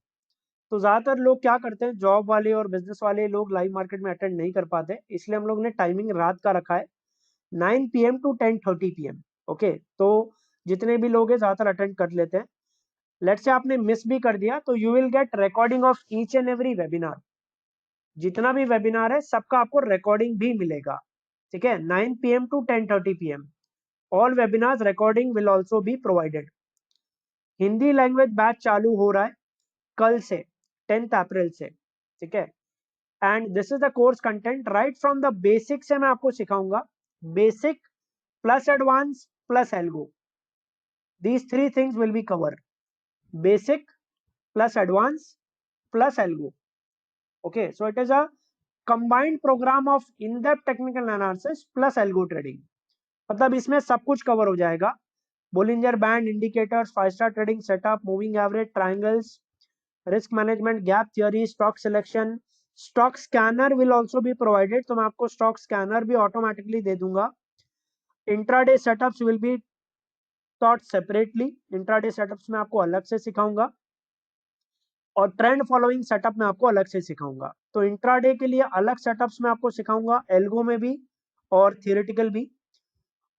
तो ज्यादातर लोग क्या करते हैं, जॉब वाले और बिजनेस वाले लोग लाइव मार्केट में अटेंड नहीं कर पाते, इसलिए हम लोग ने टाइमिंग रात का रखा है, 9 PM to 10:30 PM. ओके, तो जितने भी लोग हैं ज्यादातर अटेंड कर लेते हैं. लेट्स से आपने मिस भी कर दिया तो you will get recording of each and every webinar. जितना भी वेबिनार है सबका आपको रिकॉर्डिंग भी मिलेगा. ठीक है? 9 PM to 10:30 PM. All webinars recording will also be provided. Hindi language batch चालू हो रहा है कल से, 10 अप्रैल से. ठीक है? And this is the course content. Right from the basic से मैं आपको सिखाऊंगा, basic plus advance plus algo. These 3 things will be covered. Basic plus advanced plus algo. Okay, so it is a combined program of in-depth technical analysis plus algo trading. मतलब इसमें सब कुछ cover हो जाएगा. Bollinger Band, indicators, 5-star trading setup, moving average, triangles, risk management, gap theory, stock selection. Stock scanner will also be provided. तो मैं आपको stock scanner भी automatically दे दूंगा. Intraday setups will be taught separately. Intraday setups में आपको अलग से सिखाऊंगा, और ट्रेंड फॉलोइंग सेटअप में आपको अलग से सिखाऊंगा. तो इंट्राडे के लिए अलग सेटअप्स में आपको सिखाऊंगा, एल्गो में भी और थियोरेटिकल भी,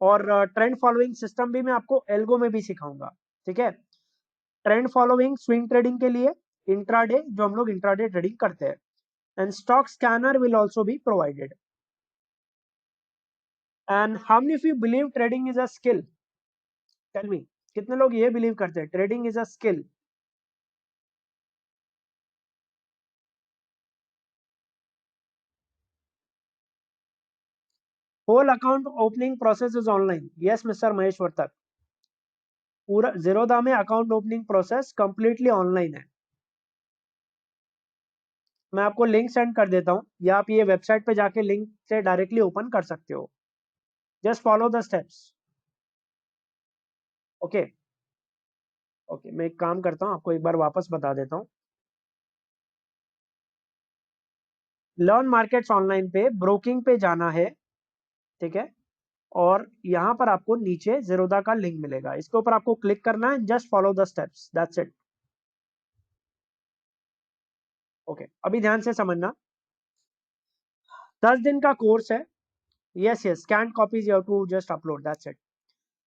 और ट्रेंड फॉलोइंग सिस्टम भी मैं आपको एल्गो में भी सिखाऊंगा. ठीक है? ट्रेंड फॉलोइंग स्विंग ट्रेडिंग के लिए इंट्राडे, जो हम लोग इंट्राडे ट्रेडिंग करते हैं, and stock scanner will also be provided. And how many of you believe trading is a skill? Tell me, कितने लोग ये बिलीव करते हैं trading is a skill? Whole account opening process is online. Yes mister Mahesh Vartak, पूरा ज़ीरोधा में account opening process completely online है. मैं आपको लिंक सेंड कर देता हूं, या आप ये वेबसाइट पे जाके लिंक से डायरेक्टली ओपन कर सकते हो. Just follow the steps. Okay okay, मैं एक काम करता हूं, आपको एक बार वापस बता देता हूं. लर्न मार्केट्स ऑनलाइन पे ब्रोकिंग पे जाना है. ठीक है? और यहां पर आपको नीचे ज़ीरोधा का लिंक मिलेगा, इसके ऊपर आपको क्लिक करना है. Just follow the steps, that's it. Okay, अभी ध्यान से समझना. 10 दिन का कोर्स है. Yes yes, scan copies you have to just upload, that's it.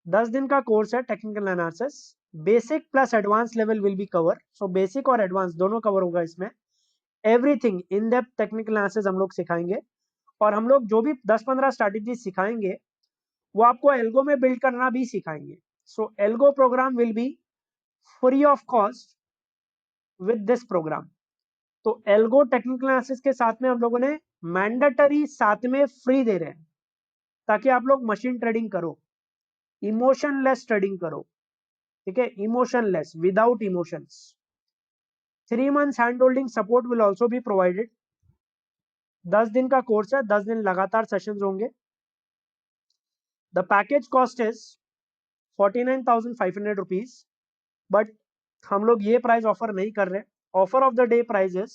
10 दिन का कोर्स है technical analysis. Basic plus advance level will be cover. So basic और एडवांस दोनों कवर होगा इसमें. Everything in depth technical analysis हम लोग सिखाएंगे, और हम लोग जो भी 10-15 स्ट्रैटेजी सिखाएंगे वो आपको एल्गो में बिल्ड करना भी सिखाएंगे. So algo program will be free of cost with this program. तो एल्गो टेक्निकल एनालिसिस के साथ में हम लोगों ने मैंडेटरी साथ में फ्री दे रहे हैं, ताकि आप लोग मशीन ट्रेडिंग करो, इमोशनलेस ट्रेडिंग करो. ठीक है? Emotionless, without emotions. 3 months hand holding support will also be provided. 10 दिन का कोर्स है, 10 दिन लगातार सेशंस होंगे. The package cost is 49,500 rupees, but हम लोग ये प्राइस ऑफर नहीं कर रहे. Offer of the day price is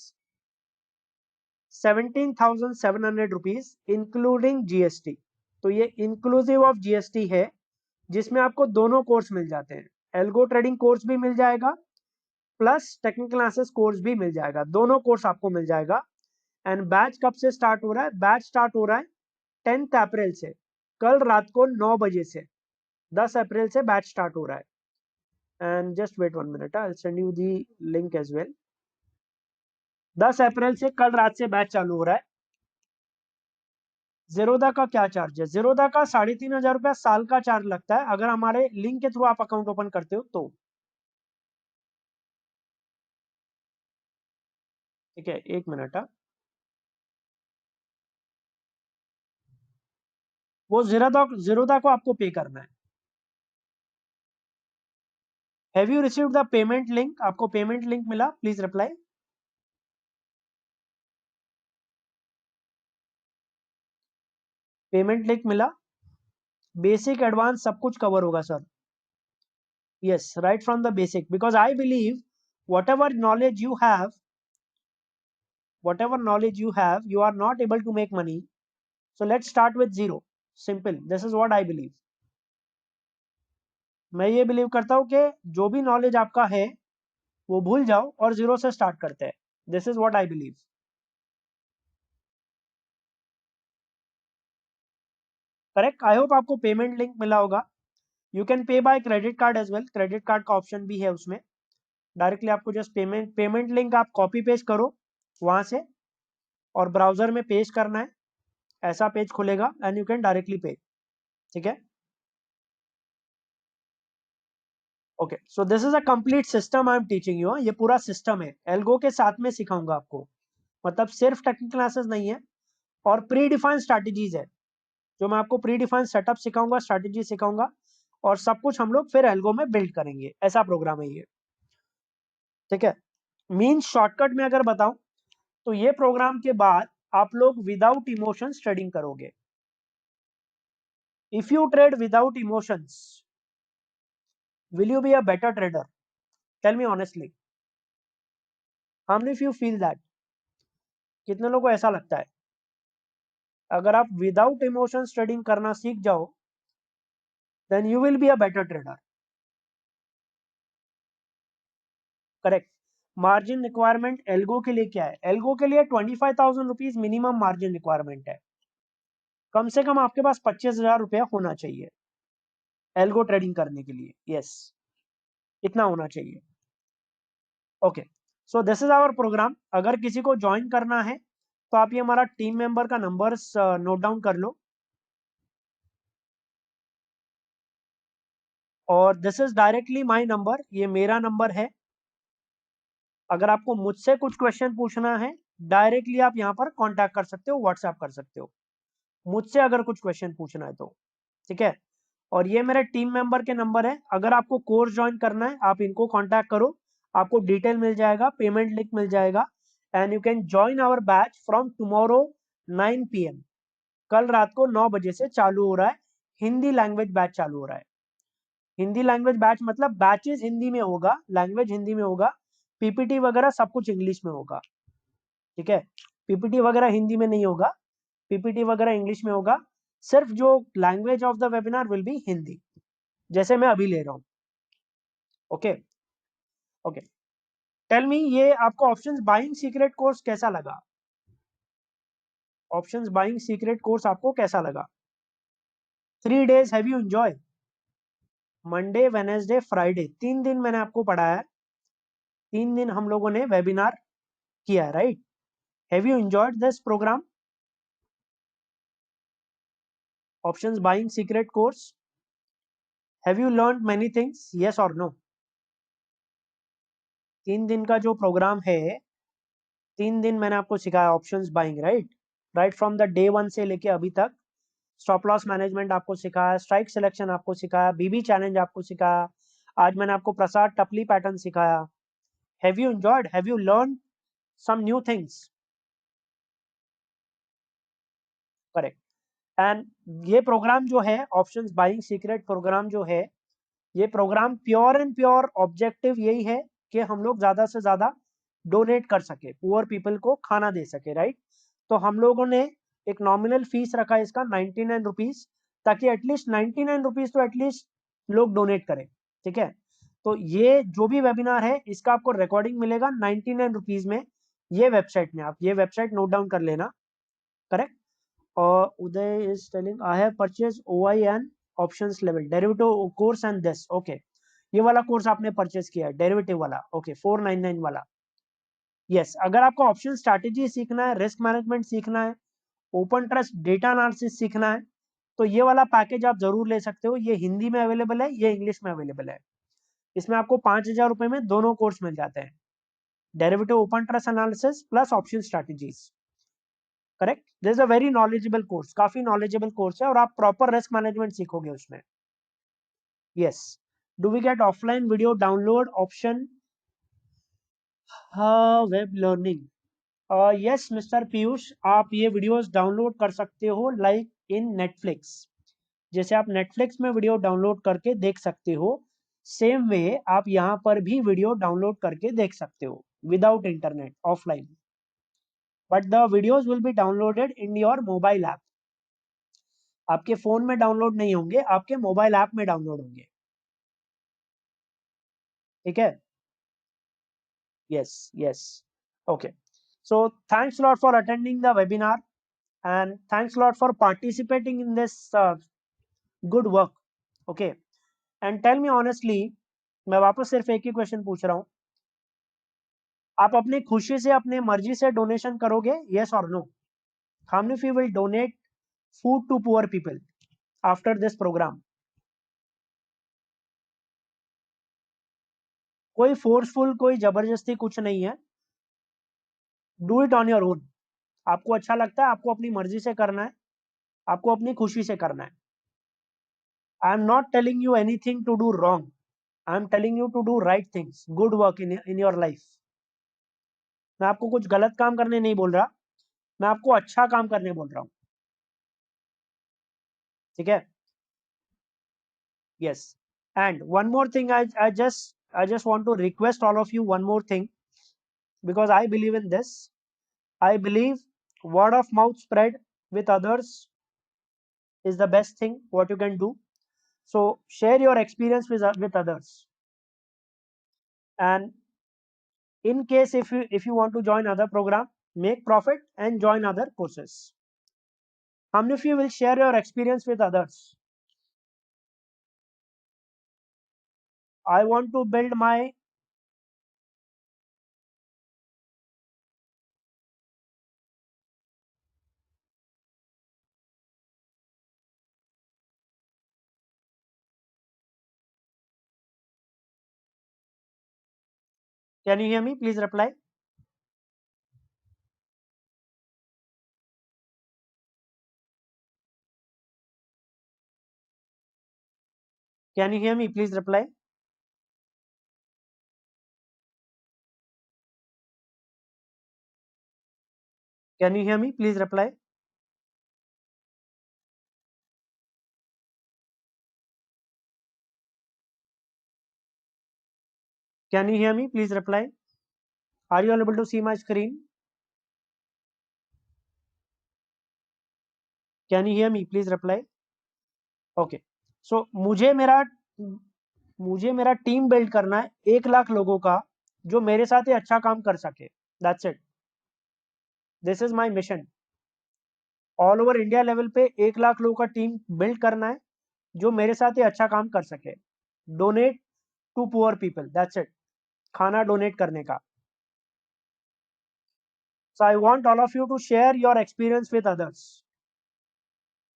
17,700 rupees including GST. तो ये इंक्लूसिव ऑफ जीएसटी है, जिसमें आपको दोनों कोर्स मिल जाते हैं. एल्गो ट्रेडिंग कोर्स भी मिल जाएगा, प्लस टेक्निकल एनालिसिस कोर्स भी मिल जाएगा. दोनों कोर्स आपको मिल जाएगा. एंड बैच कब से स्टार्ट हो रहा है? बैच स्टार्ट हो रहा है 10 अप्रैल से. कल रात को 9 बजे से 10 अप्रैल से बैच स्टार्ट हो रहा है। And just wait 1 minute, I will send you the link as well. 10 April से कल रात से बैच चालू हो रहा है। ज़ीरोधा का क्या चार्ज है? ज़ीरोधा का 3,500 रुपया साल का चार्ज लगता है, अगर हमारे लिंक के थ्रू आप अकाउंट ओपन करते हो तो। ठीक है, 1 मिनट। वो ज़ीरोधा को आपको पे करना है। Have you received the payment link? आपको पेमेंट लिंक मिला? Please reply. पेमेंट लिंक मिला? बेसिक एडवांस सब कुछ कवर होगा sir. Yes, right from the basic, because I believe whatever knowledge you have, you are not able to make money, so let's start with zero. Simple, this is what I believe. मैं ये believe करता हूँ कि जो भी knowledge आपका है वो भूल जाओ और जीरो से स्टार्ट करते हैं। This is what I believe. Correct. I hope आपको पेमेंट लिंक मिला होगा। You can pay by credit card as well, credit card का ऑप्शन भी है उसमें। डायरेक्टली आपको जस्ट पेमेंट लिंक आप कॉपी पेस्ट करो वहां से और ब्राउजर में पेस्ट करना है, ऐसा पेज खुलेगा and you can directly pay. ठीक है, okay. So this is a complete system I am teaching you. ये पूरा सिस्टम है, एल्गो के साथ में सिखाऊंगा आपको, मतलब सिर्फ टेक्निकल क्लासेस नहीं है और प्री डिफाइंड स्ट्रैटेजीज है, जो मैं आपको प्री डिफाइंड सेटअप सिखाऊंगा, स्ट्रैटेजी सिखाऊंगा और सब कुछ हम लोग फिर एल्गो में बिल्ड करेंगे। ऐसा प्रोग्राम है ये। ठीक है, मीन शॉर्टकट में अगर बताऊं तो ये प्रोग्राम के बाद आप लोग विदाउट इमोशंस ट्रेडिंग करोगे। If you trade without emotions, will you be a better trader? Tell me honestly, how many of you feel that? कितने लोगों को ऐसा लगता है? अगर आप विदाउट इमोशंस ट्रेडिंग करना सीख जाओ, then you will be a better trader. Correct. Margin requirement algo के लिए क्या है? एल्गो के लिए 25,000 रुपीज मिनिमम मार्जिन रिक्वायरमेंट है। कम से कम आपके पास 25,000 रुपया होना चाहिए एल्गो ट्रेडिंग करने के लिए। यस, इतना होना चाहिए। Okay, so this is our program. अगर किसी को ज्वाइन करना है तो आप ये हमारा टीम मेंबर का नंबर नोट डाउन कर लो, और this is directly my number, ये मेरा नंबर है। अगर आपको मुझसे कुछ क्वेश्चन पूछना है, डायरेक्टली आप यहाँ पर कांटेक्ट कर सकते हो, व्हाट्सएप कर सकते हो मुझसे अगर कुछ क्वेश्चन पूछना है तो। ठीक है, और ये मेरे टीम मेंबर के नंबर है। अगर आपको कोर्स ज्वाइन करना है आप इनको कांटेक्ट करो, आपको डिटेल मिल जाएगा, पेमेंट लिंक मिल जाएगा and you can join our batch from tomorrow 9 PM। कल रात को 9 बजे से चालू हो रहा है, हिंदी लैंग्वेज बैच चालू हो रहा है। हिंदी लैंग्वेज बैच मतलब बैचेस हिंदी में होगा, लैंग्वेज हिंदी में होगा, पीपीटी वगैरह सब कुछ इंग्लिश में होगा। ठीक है, पीपीटी वगैरह हिंदी में नहीं होगा, पीपीटी वगैरह इंग्लिश में होगा। सिर्फ जो language of the webinar will be Hindi, जैसे मैं अभी ले रहा हूं। ओके ओके, टेल मी, ये आपको ऑप्शंस बाइंग सीक्रेट कोर्स कैसा लगा? ऑप्शंस बाइंग सीक्रेट कोर्स आपको कैसा लगा? 3 days have you enjoy? Monday, Wednesday, Friday, 3 दिन मैंने आपको पढ़ाया है, 3 दिन हम लोगों ने वेबिनार किया है, right? Have you enjoyed this program? Options buying secret course, have you learn many things, yes और नो? 3 दिन का जो प्रोग्राम है, 3 दिन मैंने आपको सिखाया options buying, right? Right from the day 1 से लेके अभी तक। स्टॉप लॉस मैनेजमेंट आपको सिखाया, स्ट्राइक सिलेक्शन आपको सिखाया, बीबी चैलेंज आपको सिखाया, आज मैंने आपको प्रसाद टपली पैटर्न सिखाया। Have you enjoyed? Have you learn some new things? Correct. And ये प्रोग्राम जो है ऑप्शंस बाइंग सीक्रेट प्रोग्राम जो है, ये program pure and pure objective यही है कि हम लोग ज्यादा से ज्यादा डोनेट कर सके, पुअर पीपल को खाना दे सके, राइट? तो हम लोगों ने एक नॉमिनल फीस रखा है इसका 99 रुपीज, ताकि एटलीस्ट 99 रुपीज तो एटलीस्ट लोग डोनेट करें। ठीक है, तो ये जो भी वेबिनार है इसका आपको रिकॉर्डिंग मिलेगा 99 रुपीज में, ये वेबसाइट में। आप ये वेबसाइट नोट डाउन कर लेना, correct? Uday is telling I have purchased OI and options level derivative course and this. Okay, ये वाला कोर्स आपने परचेस किया है डेरिवेटिव वाला. ओके 499 वाला. यस, अगर आपको ऑप्शन स्ट्रैटेजी सीखना है, रिस्क मैनेजमेंट सीखना है, ओपन ट्रस्ट डेटा एनालिसिस सीखना है, तो ये वाला पैकेज आप जरूर ले सकते हो. ये हिंदी में अवेलेबल है, ये इंग्लिश में अवेलेबल है. इसमें आपको 5,000 रुपए में दोनों कोर्स मिल जाते हैं, derivative open trust analysis plus option strategies. Correct. This is a very knowledgeable course, काफी नॉलेजेबल कोर्स है, और आप प्रॉपर रिस्क मैनेजमेंट सीखोगे उसमें. Yes. Do we get offline video download option? Web learning. Yes mister Piyush, आप ये videos download कर सकते हो लाइक इन नेटफ्लिक्स. जैसे आप नेटफ्लिक्स में वीडियो डाउनलोड करके देख सकते हो, सेम वे आप यहाँ पर भी वीडियो डाउनलोड करके देख सकते हो without internet, offline. But the videos will be downloaded in your mobile app. आपके फोन में डाउनलोड नहीं होंगे, आपके मोबाइल ऐप में डाउनलोड होंगे. ठीक है. Yes yes. Okay. So thanks a lot for attending the webinar, and thanks a lot for participating in this good work. Okay. And tell me honestly, मैं वापस सिर्फ एक ही क्वेश्चन पूछ रहा हूँ, आप अपनी खुशी से अपने मर्जी से डोनेशन करोगे? yes or no? How many of you will donate food to poor people after this program? कोई फोर्सफुल, कोई जबरदस्ती कुछ नहीं है. Do it on your own. आपको अच्छा लगता है, आपको अपनी मर्जी से करना है, आपको अपनी खुशी से करना है. I am not telling you anything to do wrong. I am telling you to do right things, good work in your life. मैं आपको कुछ गलत काम करने नहीं बोल रहा, मैं आपको अच्छा काम करने बोल रहा हूँ. ठीक है. Yes. And one more thing, I just want to request all of you one more thing, because I believe in this. I believe word of mouth spread with others is the best thing what you can do. So share your experience with others. And in case if you want to join other program, make profit and join other courses. How many of you will share your experience with others? I want to build my. Can you hear me? Please reply. Can you hear me? Please reply. Can you hear me? Please reply. Can you hear me? Please reply. Are you all able to see my screen? Can you hear me? Please reply. Okay. So मुझे मेरा team build करना है 1 लाख लोगों का, जो मेरे साथ ही अच्छा काम कर सके. That's it. This is my mission. All over India level पे 1 लाख लोगों का टीम बिल्ड करना है, जो मेरे साथ ही अच्छा काम कर सके. Donate to poor people. That's it. खाना डोनेट करने का. So I want all of you to share your experience with others.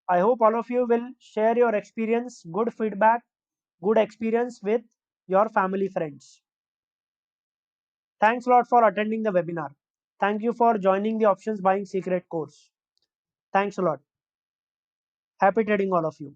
I hope all of you will share your experience, good feedback, good experience with your family, friends. Thanks a lot for attending the webinar. Thank you for joining the options buying secret course. Thanks a lot. Happy trading all of you.